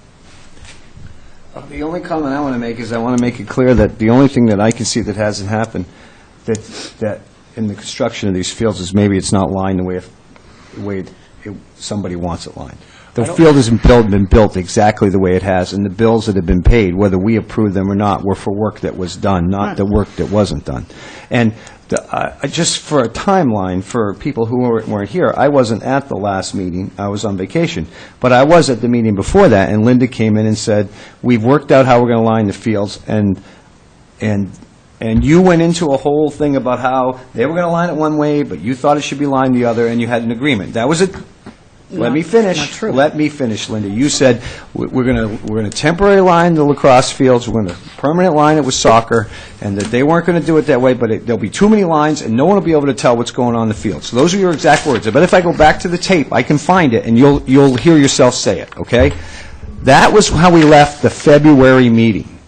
The only comment I want to make is I want to make it clear that the only thing that I can see that hasn't happened that in the construction of these fields is maybe it's not lined the way somebody wants it lined. The field has been built exactly the way it has, and the bills that have been paid, whether we approve them or not, were for work that was done, not the work that wasn't done. And just for a timeline, for people who weren't here, I wasn't at the last meeting. I was on vacation. But I was at the meeting before that, and Linda came in and said, we've worked out how we're going to line the fields, and you went into a whole thing about how they were going to line it one way, but you thought it should be lined the other, and you had an agreement. That was it. Let me finish. Not true. Let me finish, Linda. You said we're going to temporary line the lacrosse fields, we're going to permanent line it with soccer, and that they weren't going to do it that way, but there'll be too many lines, and no one will be able to tell what's going on in the field. So those are your exact words. I bet if I go back to the tape, I can find it, and you'll hear yourself say it, okay? That was how we left the February meeting.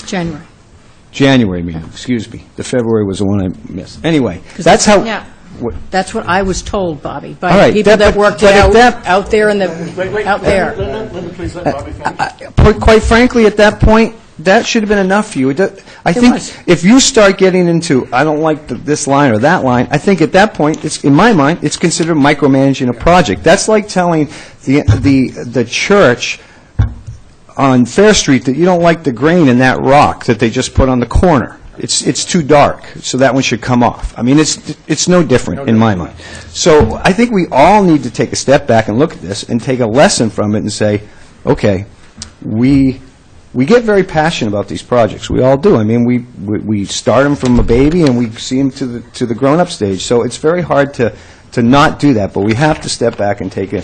January meeting, excuse me. The February was the one I missed. Anyway, that's how... Yeah. That's what I was told, Bobby, All by right, people that but worked if it that- out there in the, out there. Linda, please let Bobby finish. Quite frankly, at that point, that should have been enough for you. I think was. if you start getting into, I don't like this line or that line, I think at that point, it's, in my mind, it's considered micromanaging a project. That's like telling the church on Fair Street that you don't like the grain in that rock that they just put on the corner. It's too dark, so that one should come off. I mean, it's no different in my mind. So I think we all need to take a step back and look at this and take a lesson from it and say, okay, we get very passionate about these projects. We all do. I mean, we start them from a baby and we see them to the grown-up stage. So it's very hard to not do that, but we have to step back and take an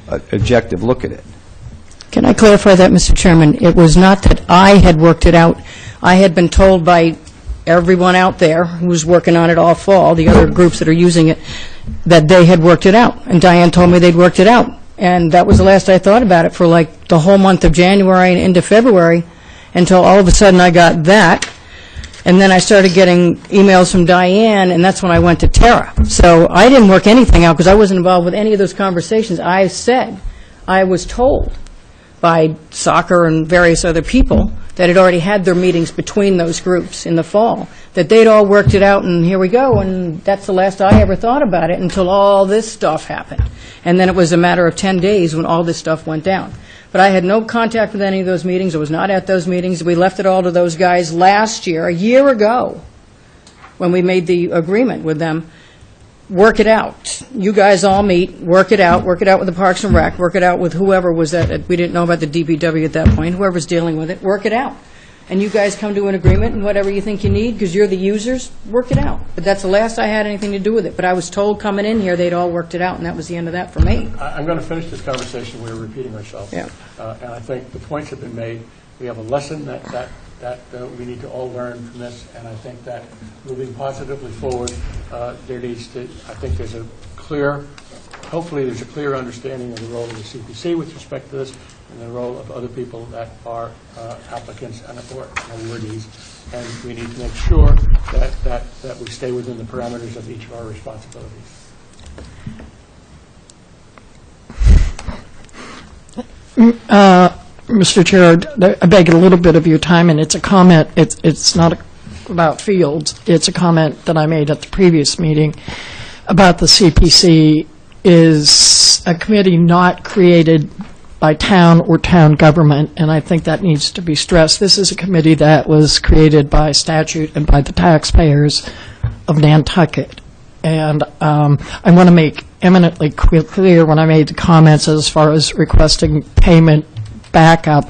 objective look at it. Can I clarify that, Mr. Chairman? It was not that I had worked it out. I had been told by everyone out there who was working on it all fall, the other groups that are using it, that they had worked it out. And Diane told me they'd worked it out. And that was the last I thought about it for like the whole month of January and into February, until all of a sudden I got that. And then I started getting emails from Diane, and that's when I went to Tara. So I didn't work anything out because I wasn't involved with any of those conversations. I said, I was told by soccer and various other people that had already had their meetings between those groups in the fall, that they'd all worked it out, and here we go, and that's the last I ever thought about it until all this stuff happened. And then it was a matter of 10 days when all this stuff went down. But I had no contact with any of those meetings. I was not at those meetings. We left it all to those guys last year, a year ago, when we made the agreement with them. Work it out. You guys all meet, work it out with the Parks and Rec, work it out with whoever was at, we didn't know about the DPW at that point, whoever's dealing with it, work it out. And you guys come to an agreement, and whatever you think you need, because you're the users, work it out. But that's the last I had anything to do with it. But I was told coming in here, they'd all worked it out, and that was the end of that for me. I'm going to finish this conversation. We're repeating ourselves. Yeah. And I think the points have been made. We have a lesson that we need to all learn from this, and I think that moving positively forward, there needs to, I think there's a clear, hopefully there's a clear understanding of the role of the CPC with respect to this, and the role of other people that are applicants and awardees, and we need to make sure that we stay within the parameters of each of our responsibilities. Mr. Chair, I beg a little bit of your time, and it's a comment. It's not about Fields. It's a comment that I made at the previous meeting about the CPC is a committee not created by town or town government, and I think that needs to be stressed. This is a committee that was created by statute and by the taxpayers of Nantucket. And I want to make eminently clear when I made the comments as far as requesting payment backup,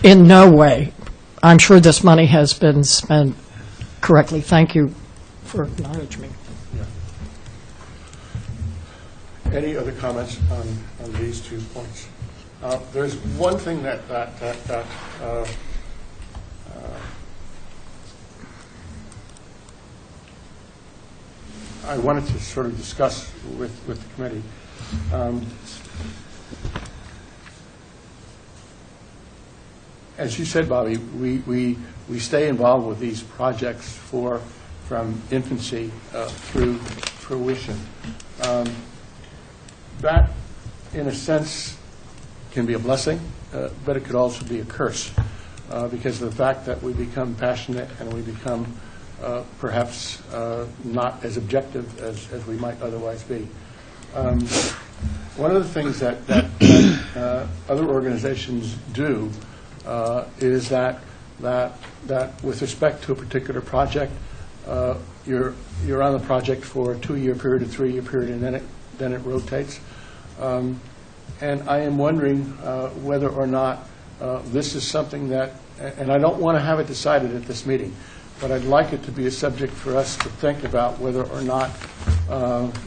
in no way. I'm sure this money has been spent correctly. Thank you for acknowledging me. Yeah. Any other comments on these 2 points? There's one thing that I wanted to sort of discuss with the committee. As you said, Bobby, we stay involved with these projects from infancy through fruition. That, in a sense, can be a blessing, but it could also be a curse because of the fact that we become passionate and we become perhaps not as objective as we might otherwise be. One of the things that other organizations do is that with respect to a particular project, you're on the project for a 2-year period, a 3-year period, and then it rotates. And I am wondering whether or not this is something that, and I don't want to have it decided at this meeting, but I'd like it to be a subject for us to think about whether or not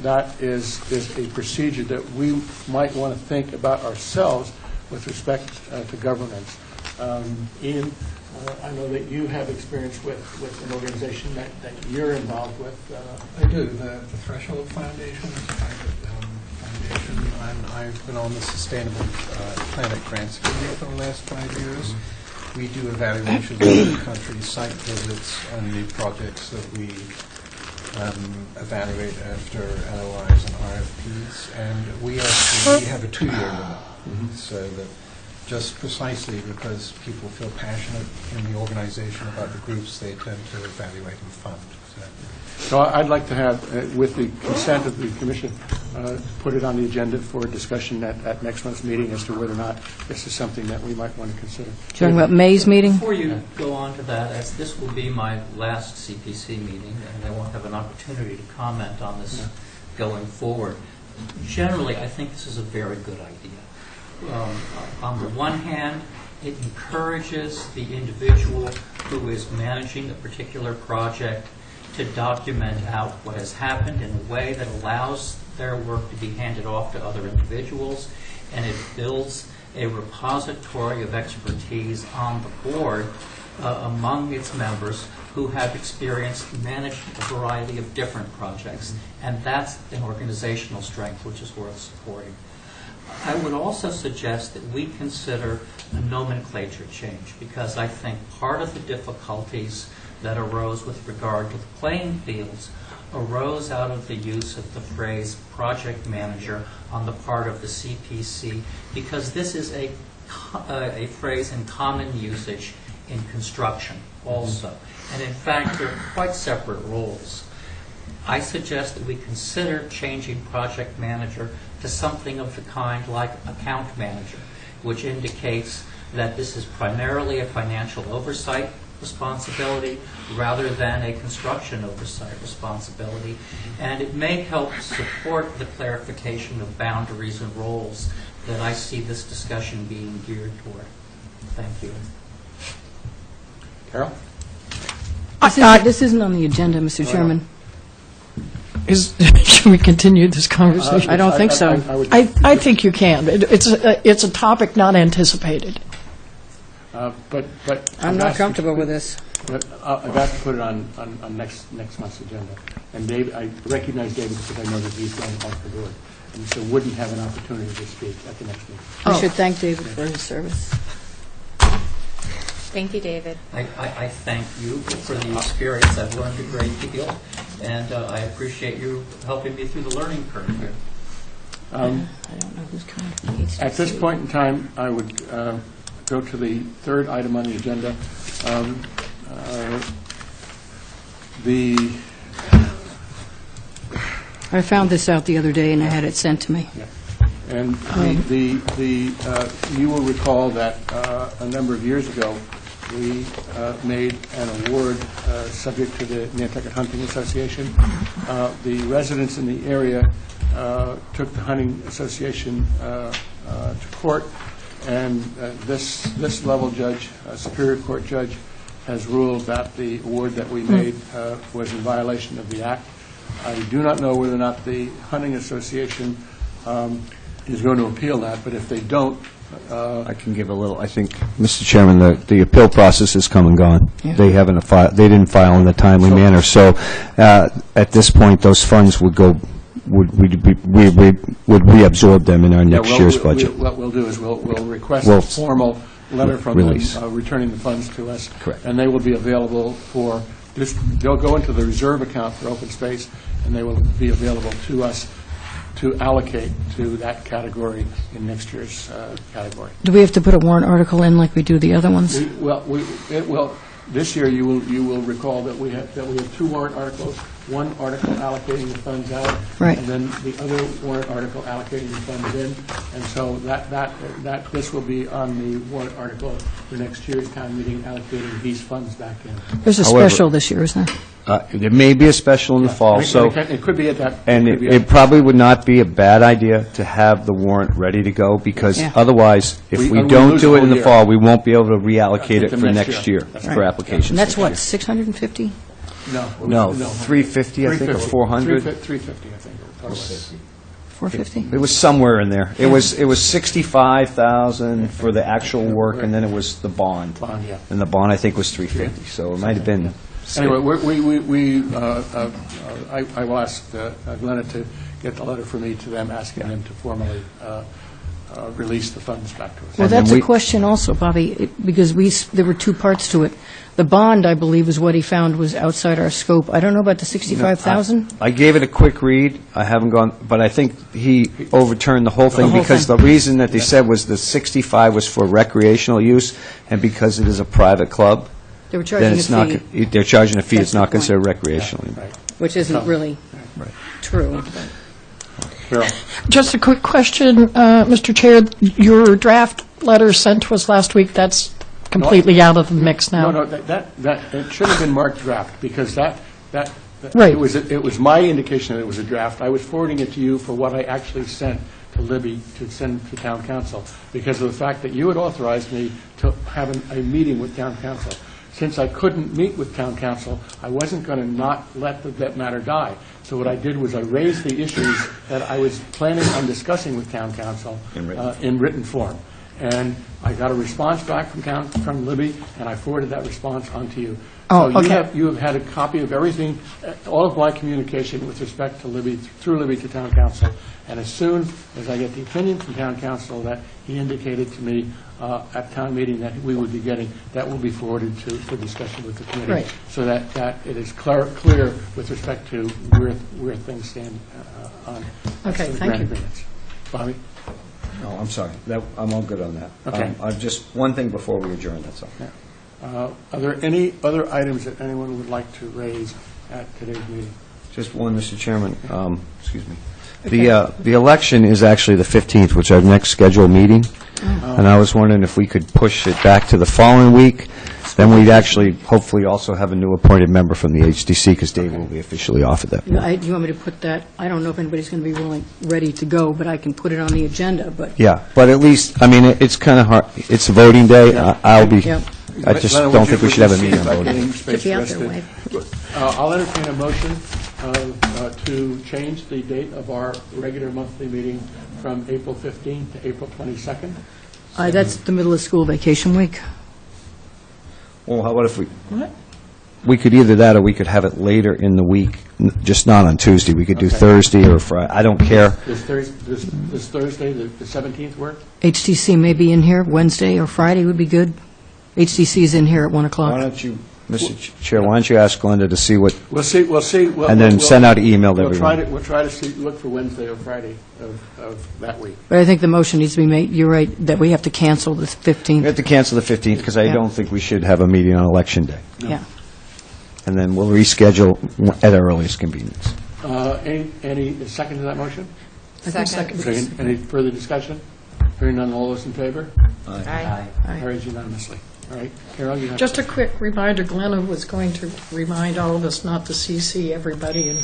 that is a procedure that we might want to think about ourselves with respect to governance. Ian, I know that you have experience with an organization that you're involved with. I do. The Threshold Foundation is a private foundation, and I've been on the Sustainable Planet Grants Committee for the last 5 years. We do evaluations of the country, site visits on the projects that we evaluate after LOIs and RFPs, and we have a 2-year limit. So that just precisely because people feel passionate in the organization about the groups they tend to evaluate and fund. So I'd like to have, with the consent of the commission, put it on the agenda for discussion at next month's meeting as to whether or not this is something that we might want to consider. Talking about May's meeting? Before you go on to that, as this will be my last CPC meeting, and I won't have an opportunity to comment on this going forward, generally, I think this is a very good idea. On the one hand, it encourages the individual who is managing a particular project to document out what has happened in a way that allows their work to be handed off to other individuals, and it builds a repository of expertise on the board among its members who have experienced managed a variety of different projects, and that's an organizational strength which is worth supporting. I would also suggest that we consider a nomenclature change, because I think part of the difficulties that arose with regard to the playing fields arose out of the use of the phrase project manager on the part of the CPC, because this is a phrase in common usage in construction also. And in fact, they're quite separate roles. I suggest that we consider changing project manager to something of the kind like account manager, which indicates that this is primarily a financial oversight responsibility rather than a construction oversight responsibility. And it may help support the clarification of boundaries and roles that I see this discussion being geared toward. Thank you. Carol? This isn't on the agenda, Mr. Chairman. Should we continue this conversation? I don't think so. I think you can. It's a topic not anticipated. But I'm not comfortable with this. But I've asked to put it on next month's agenda. And Dave, I recognize David because I know that he's going off the board, and so wouldn't have an opportunity to speak at the next meeting. I should thank David for his service. Thank you, David. I thank you for the experience. I've learned a great deal, and I appreciate you helping me through the learning curve here. I don't know who's coming. At this point in time, I would go to the third item on the agenda. I found this out the other day, and I had it sent to me. Yeah. And you will recall that a number of years ago, we made an award subject to the Nantucket Hunting Association. The residents in the area took the Hunting Association to court, and this level judge, Superior Court judge, has ruled that the award that we made was in violation of the Act. I do not know whether or not the Hunting Association is going to appeal that, but if they don't... I can give a little, I think, Mr. Chairman, the appeal process has come and gone. Yeah. They didn't file in a timely manner. So at this point, those funds would go, would reabsorb them in our next year's budget. What we'll do is we'll request a formal letter from release. them returning the funds to us. Correct. And they will be available for, they'll go into the reserve account for open space, and they will be available to us to allocate to that category in next year's category. Do we have to put a warrant article in like we do the other ones? This year you will recall that we have two warrant articles. One article allocating the funds out, Right. and then the other warrant article allocating the funds in. And so this will be on the warrant article for next year's town meeting, allocating these funds back in. There's a However- special this year, isn't there? There may be a special in the fall, so... It could be at that. And it probably would not be a bad idea to have the warrant ready to go, because Yeah. otherwise, if We we lose don't a do it in whole the year. fall, we won't be able to reallocate it the for next next year. year, That's for right. applications. And that's next what, year. 650? No, 350, I think, or 400. 350, I think. Or 450? It was somewhere in there. It was 65,000 for the actual work, and then it was the bond. Bond, yeah. And the bond, I think, was 350, so it might have been... Anyway, I will ask Glenna to get the letter for me to them, asking them to formally release the funds back to us. Well, And then that's a we- question also, Bobby, because there were two parts to it. The bond, I believe, is what he found was outside our scope. I don't know about the 65,000? I gave it a quick read. I haven't gone, but I think he overturned the whole thing whole because thing. the reason that they said was the 65 was for recreational use, and because it is a private club, They were then charging a it's not, fee, they're charging a fee. That's It's the not point. considered recreational. Right. which isn't really Right. true. Carol? Just a quick question, Mr. Chair. Your draft letter sent to us last week, that's completely out of the mix now. No, it should have been marked draft, because that Right. it was my indication that it was a draft. I was forwarding it to you for what I actually sent to Libby to send to town council, because of the fact that you had authorized me to have a meeting with town council. Since I couldn't meet with town council, I wasn't going to not let that matter die. So what I did was I raised the issues that I was planning on discussing with town council in written form. And I got a response back from Libby, and I forwarded that response on to you. Oh, So okay. you have had a copy of everything, all of my communication with respect to Libby, through Libby to town council. And as soon as I get the opinion from town council that he indicated to me at town meeting that we would be getting, that will be forwarded for discussion with the committee. Right. So that it is clear with respect to where things stand on Okay, some thank grant you. agreements. Bobby? No, I'm sorry. I'm all good on that. Okay. Just one thing before we adjourn, that's all. Are there any other items that anyone would like to raise at today's meeting? Just one, Mr. Chairman. Excuse me. The election is actually the 15th, which is our next scheduled meeting. And I was wondering if we could push it back to the following week. Then we'd actually, hopefully, also have a new appointed member from the HDC, because Dave will be officially off at that point. Do you want me to put that, I don't know if anybody's going to be ready to go, but I can put it on the agenda, but, Yeah, but at least, I mean, it's kind of hard. It's a voting day. Yeah. I'll be, yeah. I just Glenn, don't would think you- we should have a would you meeting see on if I voting. can Could space be out rest there, it? wife. I'll entertain a motion to change the date of our regular monthly meeting from April 15th to April 22nd. That's the middle of school vacation week. Well, how about if we could either that, or we could have it later in the week, just not on Tuesday. We could do Okay. Thursday or Friday. I don't care. This Thursday, the 17th work? HTC may be in here, Wednesday or Friday would be good. HTC is in here at 1 Why o'clock. don't you, Mr. Chair, why don't you ask Glenda to see what, We'll see. and then send out an email to everyone. We'll try to look for Wednesday or Friday of that week. But I think the motion needs to be made, you're right, that we have to cancel the We 15th. have to cancel the 15th, because I Yeah. don't think we should have a meeting on Election Day. Yeah. And then we'll reschedule at our earliest convenience. Any second to that motion? Second. Any further discussion? Hearing none, all those in favor? Aye. Carries unanimously. All right, Carol, you have... Just a quick reminder, Glenna was going to remind all of us not to CC everybody in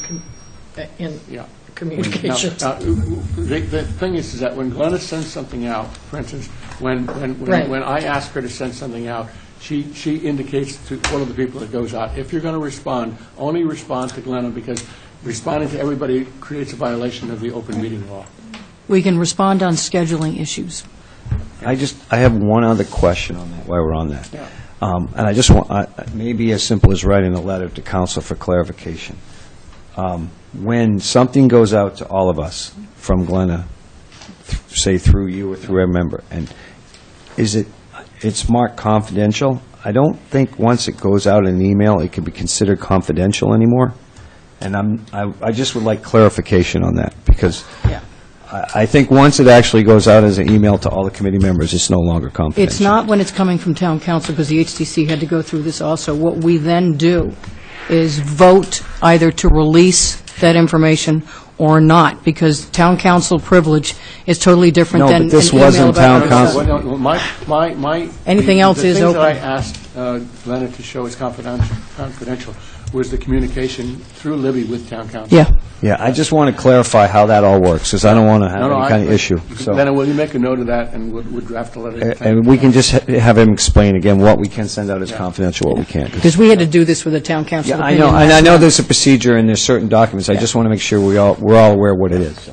Yeah. communications. Now, the thing is that when Glenna sends something out, for instance, when Right. I ask her to send something out, she indicates to one of the people that goes out, if you're going to respond, only respond to Glenna, because responding to everybody creates a violation of the open meeting law. We can respond on scheduling issues. I have one other question on that, while we're on that. Yeah. And I just want, maybe as simple as writing a letter to council for clarification. When something goes out to all of us from Glenna, say through you or through a member, and it's marked confidential, I don't think once it goes out in an email, it can be considered confidential anymore. And I just would like clarification on that, because Yeah. I think once it actually goes out as an email to all the committee members, it's no longer confidential. It's not when it's coming from town council, because the HTC had to go through this also. What we then do is vote either to release that information or not, because town council privilege is totally different No, than but this an email wasn't about town other council. stuff. Well, no, my... Anything else is The things that I open. asked Glenna to show as confidential was the communication through Libby with town council. Yeah. Yeah, I just want to clarify how that all works, because I don't want to have any kind of issue. Glenna, So, will you make a note of that, and we'll draft a letter? and we can just have him explain again what we can send out as confidential, what we can't. 'Cause- Because we had to do this with the town council Yeah, I opinion. know, and I know there's a procedure and there's certain documents. I just want to make sure we're all aware of what it is. So.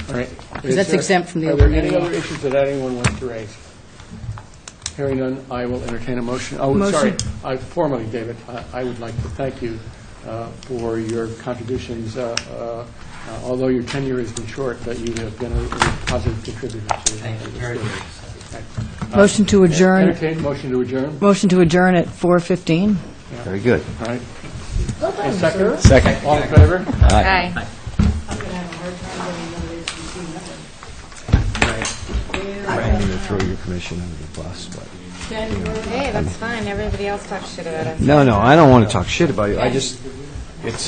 All right. Because that's exempt from the Are there open any meeting law. other issues that anyone wants to raise? Hearing none, I will entertain a motion. Oh, Motion. sorry, formally, David, I would like to thank you for your contributions, although your tenure has been short, that you have been a positive contributor to the Thank you very much. Motion to adjourn. Entertain motion to adjourn. Motion to adjourn at 4:15. Very good. All right. A second? Second. All in favor? Aye. I didn't even throw your commission under the bus, but... Hey, that's fine. Everybody else talks shit about us. No, I don't want to talk shit about you. I just, it's,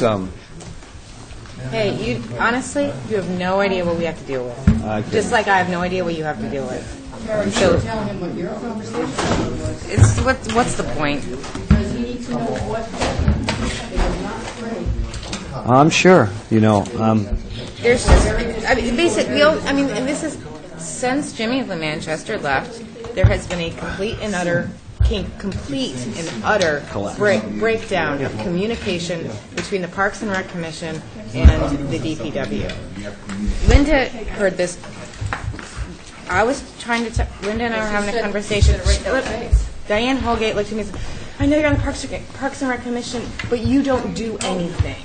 Hey, you honestly, you have no idea what we have to deal with. Just like I have no idea what you have to deal with. So, it's what's the point? I'm sure, There's just, I mean, basically, and this is since Jimmy Manchester left, there has been a complete and utter breakdown of communication between the Parks and Rec Commission and the DPW. Linda heard this. I was trying to Linda and I were having a conversation. Diane Holgate looked at me and said, I know you're on the Parks and Rec Commission, but you don't do anything.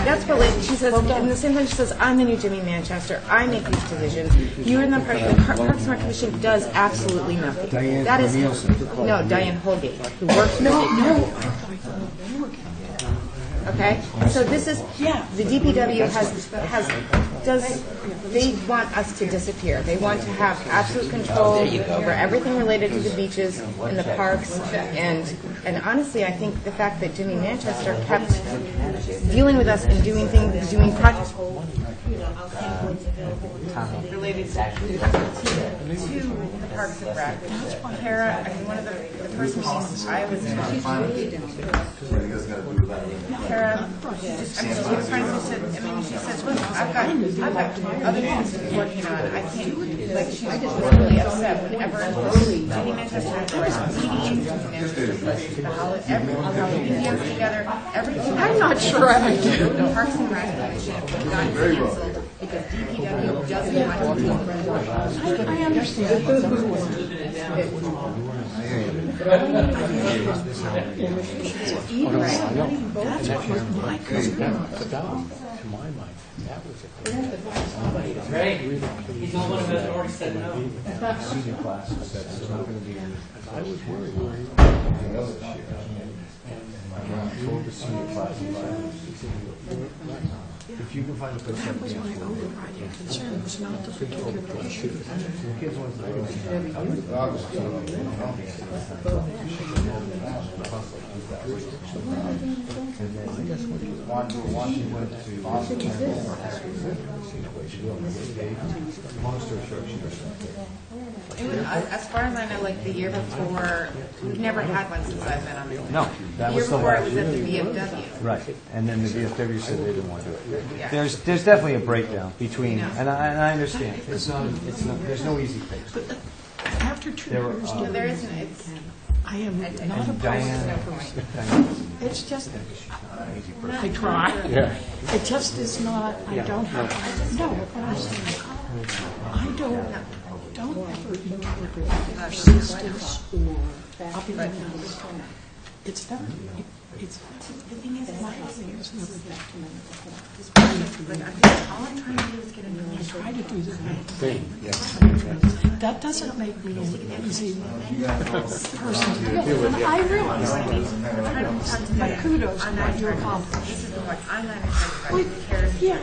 That's what she says. And the same time she says, I'm the new Jimmy Manchester. I make these decisions. You're in the Parks and Rec Commission does absolutely nothing. That is no Diane Holgate, who works for Okay, so this is the DPW they want us to disappear. They want to have absolute control over everything related to the beaches and the parks. And honestly, I think the fact that Jimmy Manchester kept dealing with us and doing projects related to the Parks and Rec. Kara, one of the first meetings I was in. Kara, she said, look, I've got other things to be working on. I can't, she's really upset whenever Jimmy Manchester has meetings, museums together, everything. I'm not sure I do. The Parks and Rec Commission got canceled because DPW doesn't want to do it. I understand. He's not one of us already said no. I was worried. If you can find a place That was my overriding concern, was not the particular issue. As far as I know, like the year before, we've never had one since I've been on the board. No, that The year was the before, it last. was at the VFW. Right, and then the VFW said they didn't want to do it. Yeah. There's definitely a breakdown between, and I understand, there's no easy fix. After 2 There were, years, No, there isn't. It's I am not there's no opposed. point. It's just, I try. Yeah. It just is not, I don't have, no, what I'm saying, I don't ever interpret persistence or opinions. It's not, it's, the thing is, my opinions never documented before. All I'm trying to do is get I information. try to do the right thing. That doesn't make me an easy person to deal with. And I realize that. But kudos to what you accomplished. This is the one I'm not excited about. Kara's Yeah.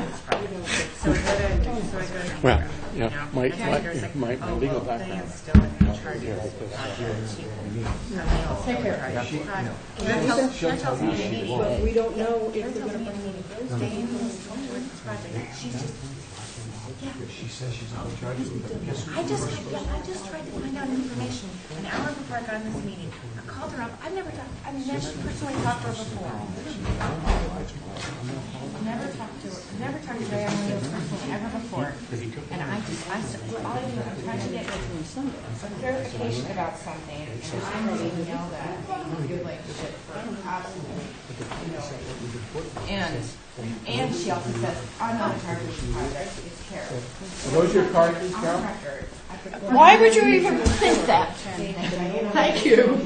So I go to. Well, yeah, my legal background. Diane's still in charge of this. Take care. But We don't know if they're going to She says she's not in charge of it. I just tried to find out information an hour before I got in this meeting. I called her up. I've never personally talked to her before. Never talked to Diane O'Neill personally ever before. And I all I do, I'm trying to get a clarification about something, and I'm being yelled at, like shit for absolutely, and she also says, I'm not in charge of this project, it's Carol. Are those your cards, On Carol? record. Why would you even think that? Thank you.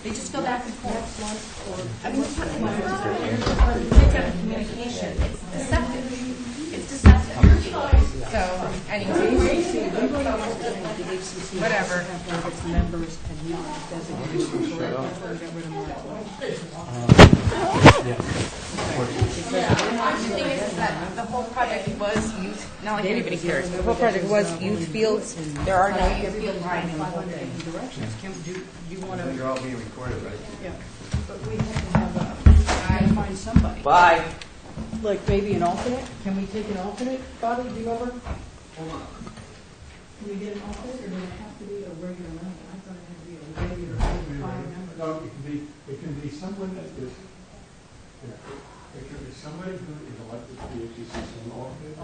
They just go back and forth. I mean, it's not communication, it's deceptive. It's deceptive. So, anyway, whatever. Members and not designated The thing is that the whole project was youth, not like anybody cares, but the whole project was youth fields. There are no youth fields right now. You're all being recorded, right? But we have to have find somebody. Bye. Like maybe an alternate? Can we take an alternate, Bobby, do you ever? Hold on. Can we get an alternate, or does it have to be a regular member? I thought it had to be a regular member. No, it can be someone that is, it can be somebody who is elected to be a GCC alternate.